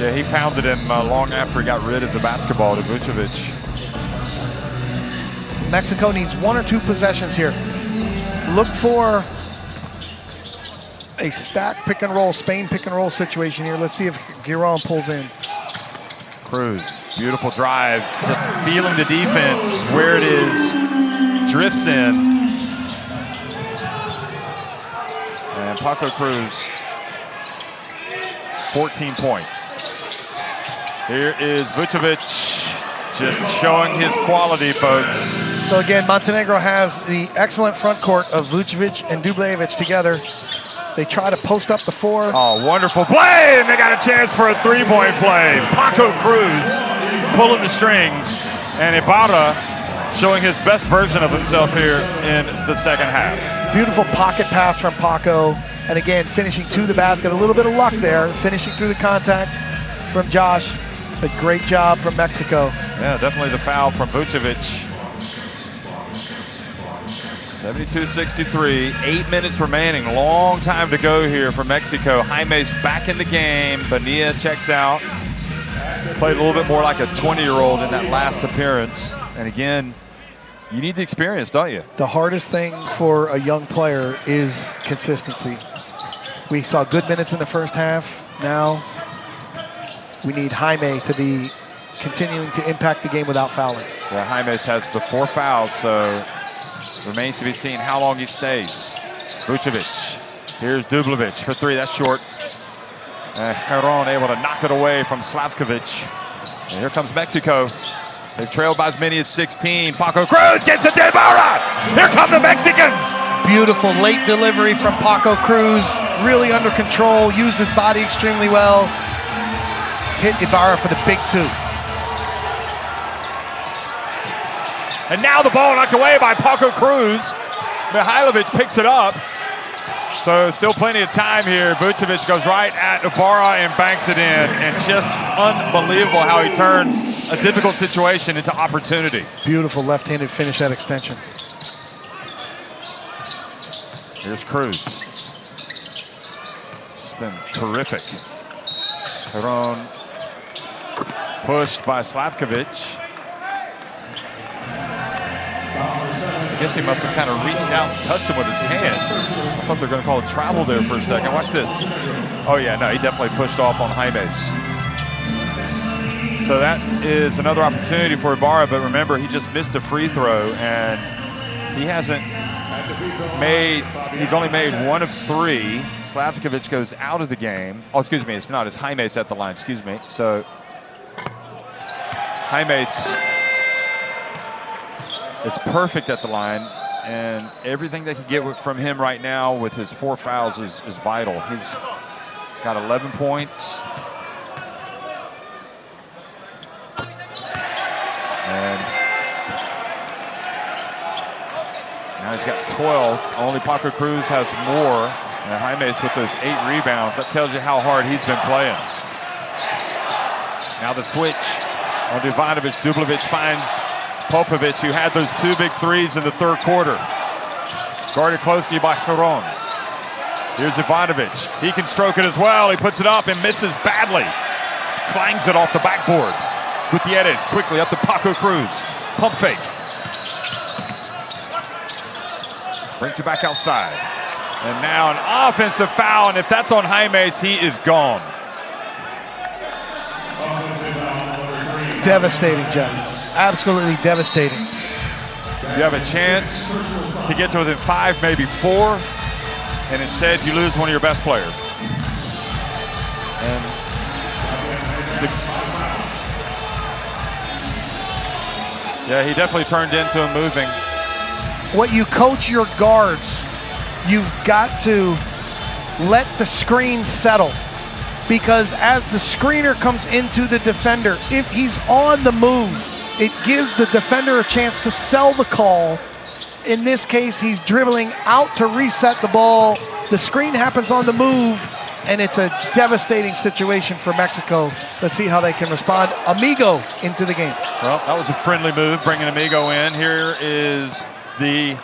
A: Yeah, he pounded him long after he got rid of the basketball to Vucevic.
B: Mexico needs 1 or 2 possessions here. Look for a stack pick and roll, Spain pick and roll situation here. Let's see if Giron pulls in.
A: Cruz, beautiful drive, just feeling the defense where it is, drifts in. And Paco Cruz, 14 points. Here is Vucevic, just showing his quality, folks.
B: So again, Montenegro has the excellent front court of Vucevic and Dublovic together. They try to post up the 4.
A: Oh, wonderful play, and they got a chance for a 3-point play. Paco Cruz pulling the strings, and Ibarra showing his best version of himself here in the second half.
B: Beautiful pocket pass from Paco, and again, finishing to the basket. A little bit of luck there, finishing through the contact from Josh. A great job from Mexico.
A: Yeah, definitely the foul from Vucevic. 72-63, 8 minutes remaining. Long time to go here for Mexico. Jaime's back in the game. Bonilla checks out. played a little bit more like a 20-year-old in that last appearance. And again, you need the experience, don't you?
B: The hardest thing for a young player is consistency. We saw good minutes in the first half. Now we need Jaime to be continuing to impact the game without fouling.
A: Yeah, Jaime has the 4 fouls, so remains to be seen how long he stays. Vucevic. Here's Dublovic for 3. That's short. Caron able to knock it away from Slavkovic. And here comes Mexico. They've trailed by as many as 16. Paco Cruz gets it to Ibarra. Here come the Mexicans.
B: Beautiful late delivery from Paco Cruz. Really under control, used his body extremely well. Hit Ibarra for the big 2.
A: And now the ball knocked away by Paco Cruz. Mihailovic picks it up. So still plenty of time here. Vucevic goes right at Ibarra and banks it in. And just unbelievable how he turns a difficult situation into opportunity.
B: Beautiful left-handed finish at extension.
A: Here's Cruz. Just been terrific. Caron pushed by Slavkovic. I guess he must have kind of reached out and touched him with his hand. I thought they were going to call a travel there for a second. Watch this. Oh, yeah, no, he definitely pushed off on Jaime's. So that is another opportunity for Ibarra, but remember, he just missed a free throw, and he hasn't made, he's only made 1 of 3. Slavkovic goes out of the game. Oh, excuse me, it's not, it's Jaime's at the line, excuse me. So Jaime's is perfect at the line, and everything they can get from him right now with his 4 fouls is vital. He's got 11 points. And now he's got 12. Only Paco Cruz has more. And Jaime's with those 8 rebounds. That tells you how hard he's been playing. Now the switch on Ivanovic. Dublovic finds Popovic, who had those 2 big threes in the third quarter. Guarded closely by Caron. Here's Ivanovic. He can stroke it as well. He puts it up and misses badly. Clangs it off the backboard. Gutierrez quickly up to Paco Cruz. Pump fake. Brings it back outside. And now an offensive foul, and if that's on Jaime's, he is gone.
B: Devastating, Jeff. Absolutely devastating.
A: You have a chance to get to within 5, maybe 4, and instead you lose one of your best players. And yeah, he definitely turned into him moving.
B: What you coach your guards, you've got to let the screen settle. Because as the screener comes into the defender, if he's on the move, it gives the defender a chance to sell the call. In this case, he's dribbling out to reset the ball. The screen happens on the move, and it's a devastating situation for Mexico. Let's see how they can respond. Amigo into the game.
A: Well, that was a friendly move, bringing Amigo in. Here is the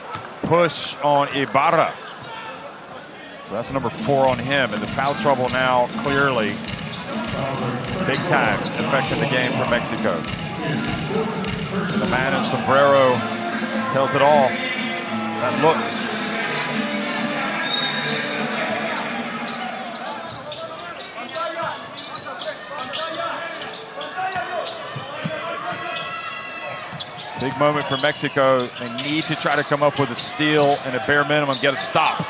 A: push on Ibarra. So that's number 4 on him, and the foul trouble now clearly big time affecting the game for Mexico. The man in sombrero tells it all. That look. Big moment for Mexico. They need to try to come up with a steal and a bare minimum get a stop.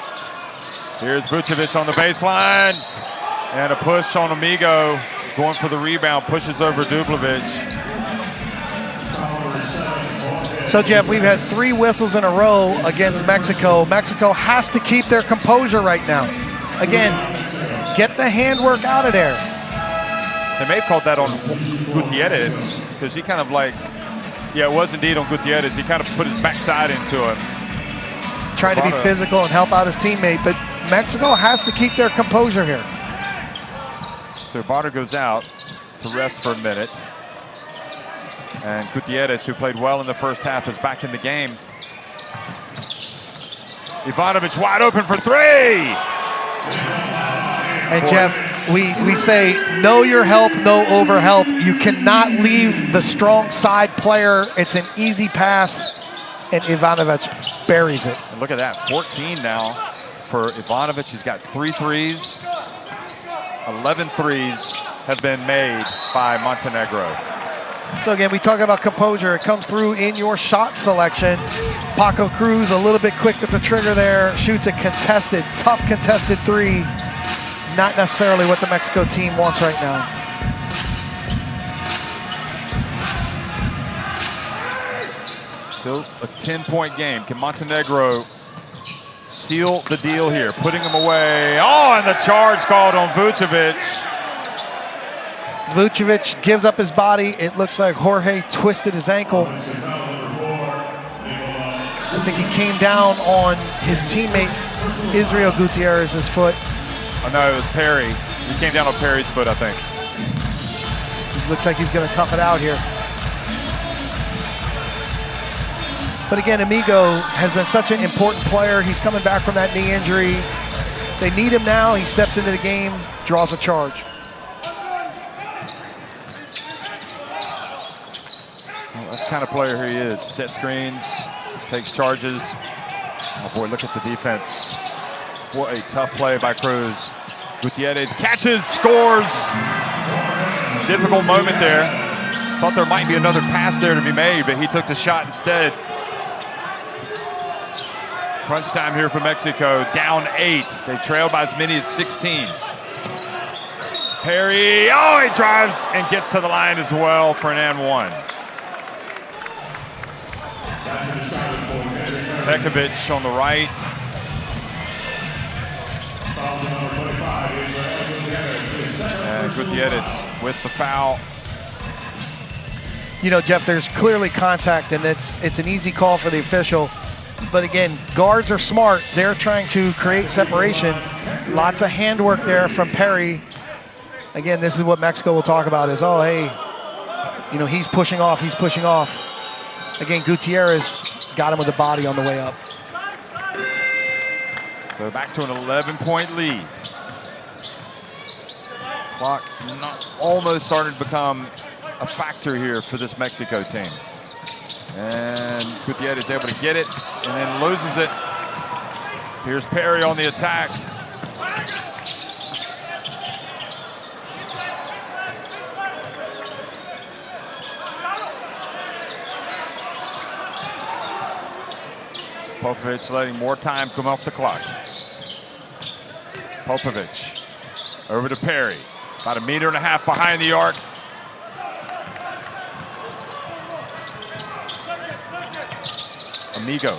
A: Here's Vucevic on the baseline, and a push on Amigo, going for the rebound, pushes over Dublovic.
B: So, Jeff, we've had 3 whistles in a row against Mexico. Mexico has to keep their composure right now. Again, get the handwork out of there.
A: They may have called that on Gutierrez, because he kind of like, yeah, it was indeed on Gutierrez. He kind of put his backside into him.
B: Trying to be physical and help out his teammate, but Mexico has to keep their composure here.
A: So Barter goes out to rest for a minute. And Gutierrez, who played well in the first half, is back in the game. Ivanovic wide open for 3.
B: And Jeff, we say know your help, no overhelp. You cannot leave the strong side player. It's an easy pass, and Ivanovic buries it.
A: And look at that, 14 now for Ivanovic. He's got 3 threes. 11 threes have been made by Montenegro.
B: So again, we talk about composure. It comes through in your shot selection. Paco Cruz a little bit quick with the trigger there. Shoots a contested, tough contested 3. Not necessarily what the Mexico team wants right now.
A: Still a 10-point game. Can Montenegro seal the deal here? Putting him away. Oh, and the charge called on Vucevic.
B: Vucevic gives up his body. It looks like Jorge twisted his ankle. I think he came down on his teammate Israel Gutierrez's foot.
A: Oh no, it was Perry. He came down on Perry's foot, I think.
B: It looks like he's going to tough it out here. But again, Amigo has been such an important player. He's coming back from that knee injury. They need him now. He steps into the game, draws a charge.
A: Well, that's the kind of player he is. Set screens, takes charges. Oh boy, look at the defense. What a tough play by Cruz. Gutierrez catches, scores. Difficult moment there. Thought there might be another pass there to be made, but he took the shot instead. Crunch time here for Mexico, down 8. They trailed by as many as 16. Perry, oh, he drives and gets to the line as well for an and 1. Pekovic on the right. And Gutierrez with the foul.
B: You know, Jeff, there's clearly contact, and it's an easy call for the official. But again, guards are smart. They're trying to create separation. Lots of handwork there from Perry. Again, this is what Mexico will talk about is, oh, hey, you know, he's pushing off, he's pushing off. Again, Gutierrez got him with the body on the way up.
A: So back to an 11-point lead. Clock almost starting to become a factor here for this Mexico team. And Gutierrez is able to get it and then loses it. Here's Perry on the attack. Popovic letting more time come off the clock. Popovic over to Perry. About 1.5 meters behind the arc. Amigo.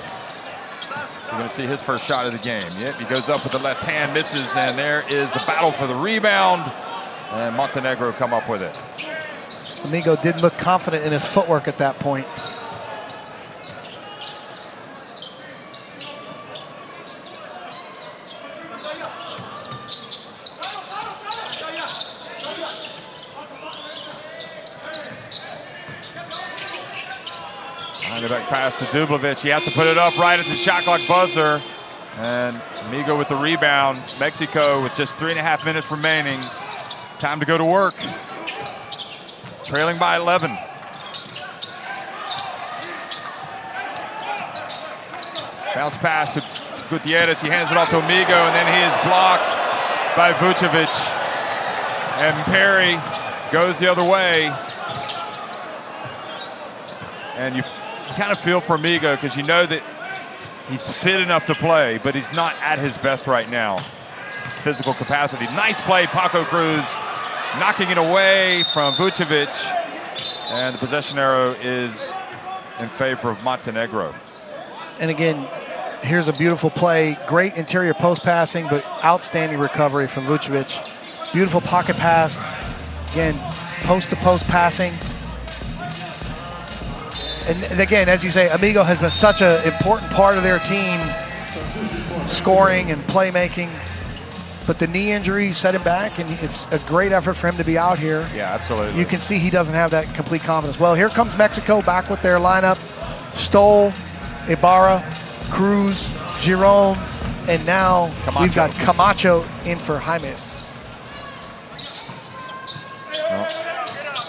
A: We're going to see his first shot of the game. Yep, he goes up with the left hand, misses, and there is the battle for the rebound. And Montenegro come up with it.
B: Amigo didn't look confident in his footwork at that point.
A: The back pass to Dublovic. He has to put it up right at the shot clock buzzer. And Amigo with the rebound. Mexico with just 3.5 minutes remaining. Time to go to work. Trailing by 11. Bounce pass to Gutierrez. He hands it off to Amigo, and then he is blocked by Vucevic. And Perry goes the other way. And you kind of feel for Amigo because you know that he's fit enough to play, but he's not at his best right now. Physical capacity. Nice play, Paco Cruz knocking it away from Vucevic. And the possession arrow is in favor of Montenegro.
B: And again, here's a beautiful play. Great interior post passing, but outstanding recovery from Vucevic. Beautiful pocket pass. Again, post-to-post passing. And again, as you say, Amigo has been such an important part of their team, scoring and playmaking. But the knee injury set him back, and it's a great effort for him to be out here.
A: Yeah, absolutely.
B: You can see he doesn't have that complete confidence. Well, here comes Mexico back with their lineup. Stoll, Ibarra, Cruz, Giron, and now we've got Camacho in for Jaimes.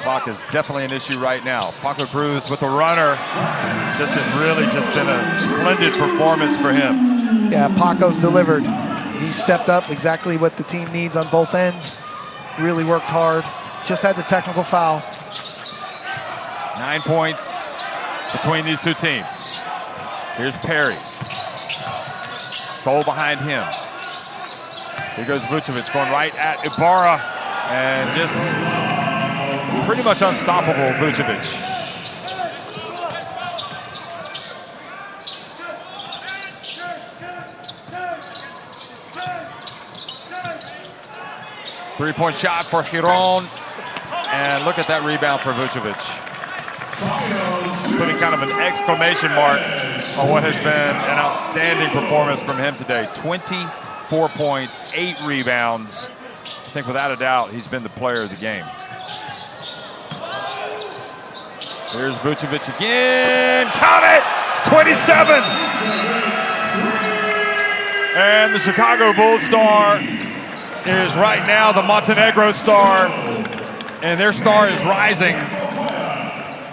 A: Clock is definitely an issue right now. Paco Cruz with the runner. This has really just been a splendid performance for him.
B: Yeah, Paco's delivered. He stepped up exactly what the team needs on both ends. Really worked hard. Just had the technical foul.
A: 9 points between these two teams. Here's Perry. Stole behind him. Here goes Vucevic going right at Ibarra. And just pretty much unstoppable, Vucevic. Three-point shot for Giron. And look at that rebound for Vucevic. Putting kind of an exclamation mark on what has been an outstanding performance from him today. 24 points, 8 rebounds. I think without a doubt, he's been the player of the game. Here's Vucevic again. Count it! 27! And the Chicago Bulls star is right now the Montenegro star. And their star is rising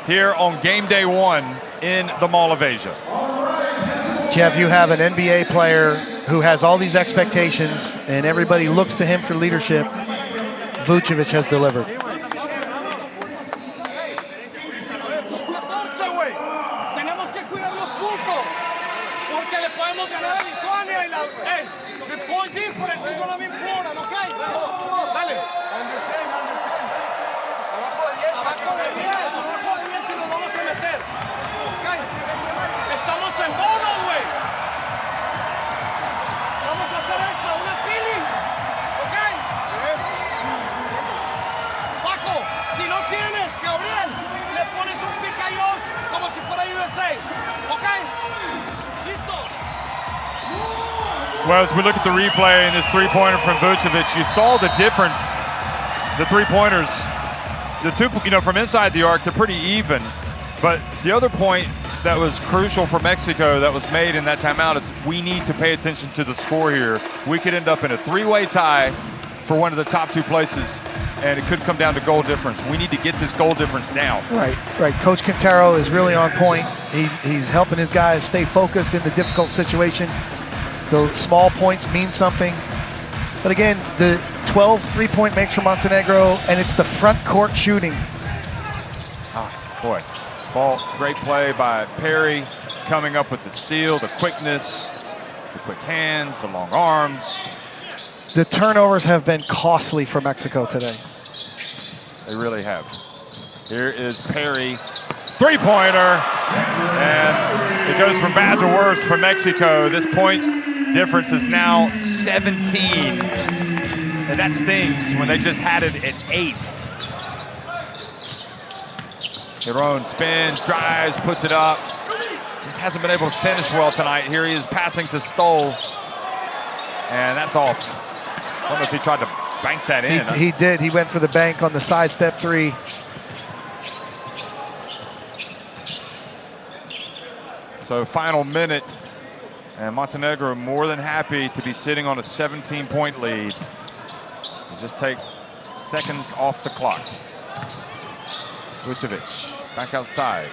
A: here on game day 1 in the Mall of Asia.
B: Jeff, you have an NBA player who has all these expectations and everybody looks to him for leadership. Vucevic has delivered.
A: Well, as we look at the replay and this three-pointer from Vucevic, you saw the difference. The three-pointers, the two, from inside the arc, they're pretty even. But the other point that was crucial for Mexico that was made in that timeout is we need to pay attention to the score here. We could end up in a three-way tie for one of the top 2 places, and it could come down to goal difference. We need to get this goal difference down. Right.
B: Coach Quintero is really on point. He's helping his guys stay focused in the difficult situation. The small points mean something. But again, the 12 three-point makes for Montenegro, and it's the front court shooting.
A: Boy, great play by Perry, coming up with the steal, the quickness, the quick hands, the long arms.
B: The turnovers have been costly for Mexico today.
A: They really have. Here is Perry, three-pointer, and it goes from bad to worse for Mexico. This point difference is now 17, and that stings when they just had it at 8. Giron spins, drives, puts it up. Just hasn't been able to finish well tonight. Here he is passing to Stoll, and that's off. I don't know if he tried to bank that in.
B: He did. He went for the bank on the sidestep 3.
A: So final minute, and Montenegro more than happy to be sitting on a 17-point lead. And just take seconds off the clock. Vucevic back outside.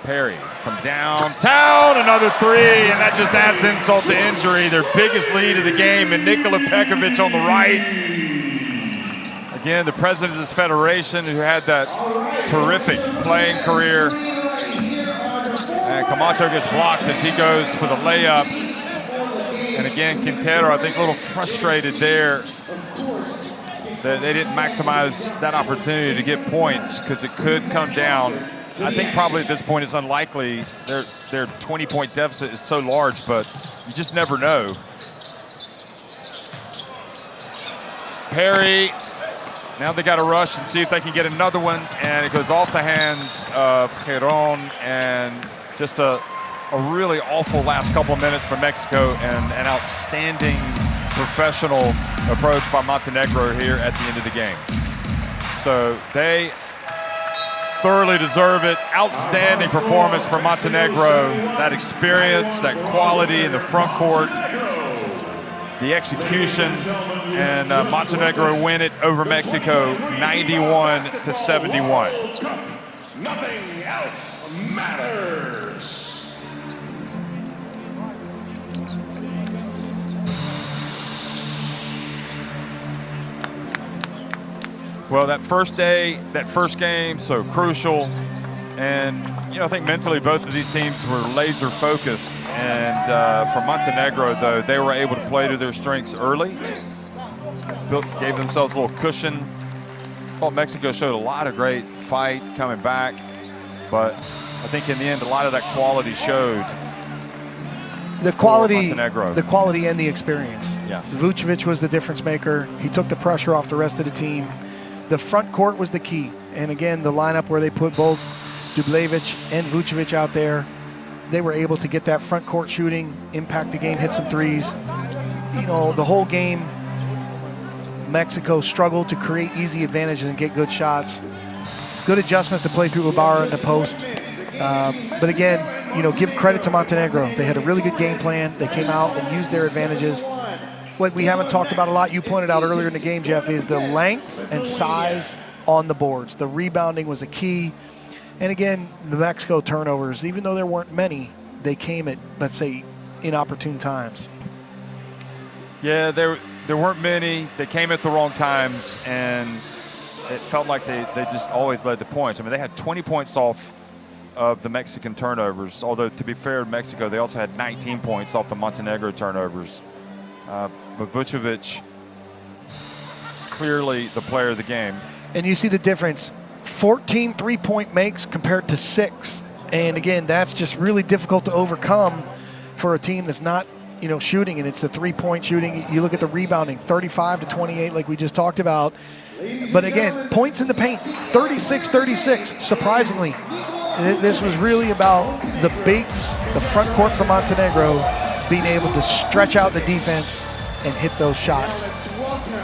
A: Perry from downtown, another 3, and that just adds insult to injury. Their biggest lead of the game, and Nikola Pekovic on the right. Again, the president of this federation who had that terrific playing career. And Camacho gets blocked as he goes for the layup. And again, Quintero, I think, a little frustrated there that they didn't maximize that opportunity to get points because it could come down. I think probably at this point it's unlikely. Their 20-point deficit is so large, but you just never know. Perry, now they got to rush and see if they can get another one, and it goes off the hands of Giron, and just a really awful last couple of minutes for Mexico, and an outstanding professional approach by Montenegro here at the end of the game. So they thoroughly deserve it. Outstanding performance for Montenegro. That experience, that quality in the front court. the execution, and Montenegro win it over Mexico 91-71.
F: Nothing else matters.
A: Well, that first day, that first game, so crucial. And, you know, I think mentally both of these teams were laser focused. And for Montenegro, though, they were able to play to their strengths early. Gave themselves a little cushion. Thought Mexico showed a lot of great fight coming back. But I think in the end, a lot of that quality showed.
B: The quality and the experience.
A: Yeah.
B: Vucevic was the difference maker. He took the pressure off the rest of the team. The front court was the key. And again, the lineup where they put both Dubljevic and Vucevic out there, they were able to get that front court shooting, impact the game, hit some threes. You know, the whole game, Mexico struggled to create easy advantages and get good shots. Good adjustments to play through Ibarra in the post. But again, you know, give credit to Montenegro. They had a really good game plan. They came out and used their advantages. What we haven't talked about a lot, you pointed out earlier in the game, Jeff, is the length and size on the boards. The rebounding was a key. And again, the Mexico turnovers, even though there weren't many, they came at, let's say, inopportune times.
A: Yeah, there weren't many. They came at the wrong times, and it felt like they just always led to points. I mean, they had 20 points off of the Mexican turnovers, although to be fair to Mexico, they also had 19 points off the Montenegro turnovers. But Vucevic, clearly the player of the game.
B: And you see the difference, 14 three-point makes compared to 6. And again, that's just really difficult to overcome for a team that's not, you know, shooting, and it's the three-point shooting. You look at the rebounding, 35-28 like we just talked about. But again, points in the paint, 36-36, surprisingly. This was really about the bigs, the front court for Montenegro, being able to stretch out the defense and hit those shots.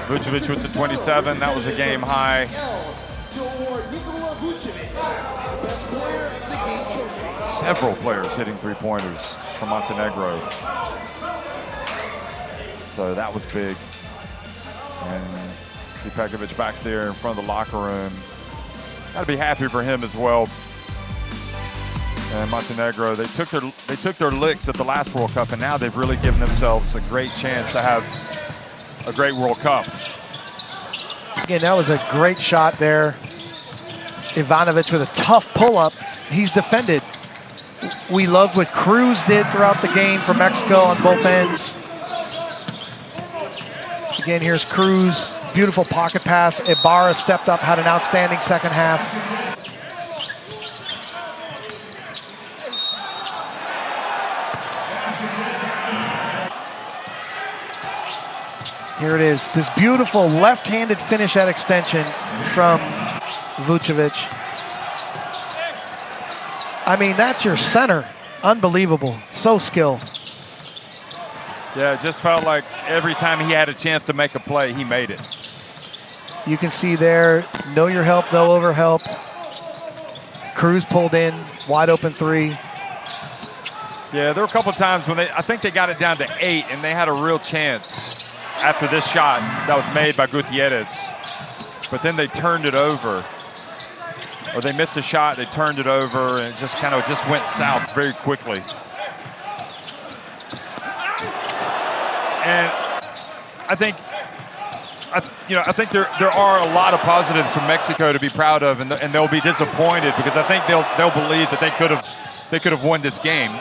A: Vucevic with the 27, that was a game high. Several players hitting three-pointers for Montenegro. So that was big. And see Pekovic back there in front of the locker room. Got to be happy for him as well. And Montenegro, they took their licks at the last World Cup, and now they've really given themselves a great chance to have a great World Cup.
B: Again, that was a great shot there. Ivanovic with a tough pull-up. He's defended. We loved what Cruz did throughout the game for Mexico on both ends. Again, here's Cruz. Beautiful pocket pass. Ibarra stepped up, had an outstanding second half. Here it is, this beautiful left-handed finish at extension from Vucevic. I mean, that's your center. Unbelievable, so skilled.
A: Yeah, it just felt like every time he had a chance to make a play, he made it.
B: You can see there, know your help, no over help. Cruz pulled in, wide open three.
A: Yeah, there were a couple of times when I think they got it down to 8, and they had a real chance after this shot that was made by Gutierrez. But then they turned it over. Or they missed a shot, they turned it over, and it just kind of went south very quickly. And I think there are a lot of positives from Mexico to be proud of, and they'll be disappointed because I think they'll believe that they could have won this game.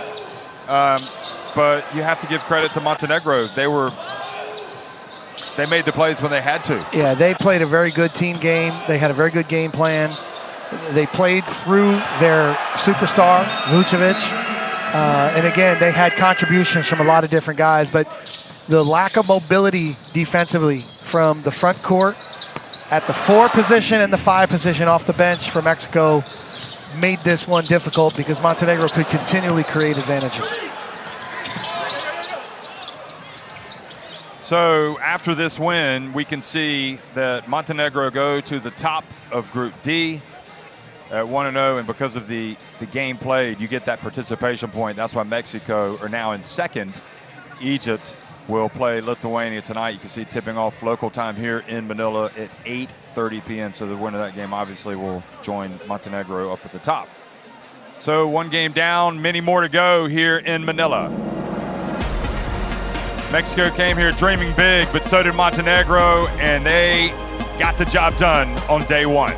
A: But you have to give credit to Montenegro. They made the plays when they had to.
B: Yeah, they played a very good team game. They had a very good game plan. They played through their superstar, Vucevic. And again, they had contributions from a lot of different guys, but the lack of mobility defensively from the front court at the 4 position and the 5 position off the bench for Mexico made this one difficult because Montenegro could continually create advantages.
A: So after this win, we can see that Montenegro go to the top of Group D at 1-0, and because of the game played, you get that participation point. That's why Mexico are now in second. Egypt will play Lithuania tonight. You can see tipping off local time here in Manila at 8:30 p.m. So the winner of that game obviously will join Montenegro up at the top. So one game down, many more to go here in Manila. Mexico came here dreaming big, but so did Montenegro, and they got the job done on day one.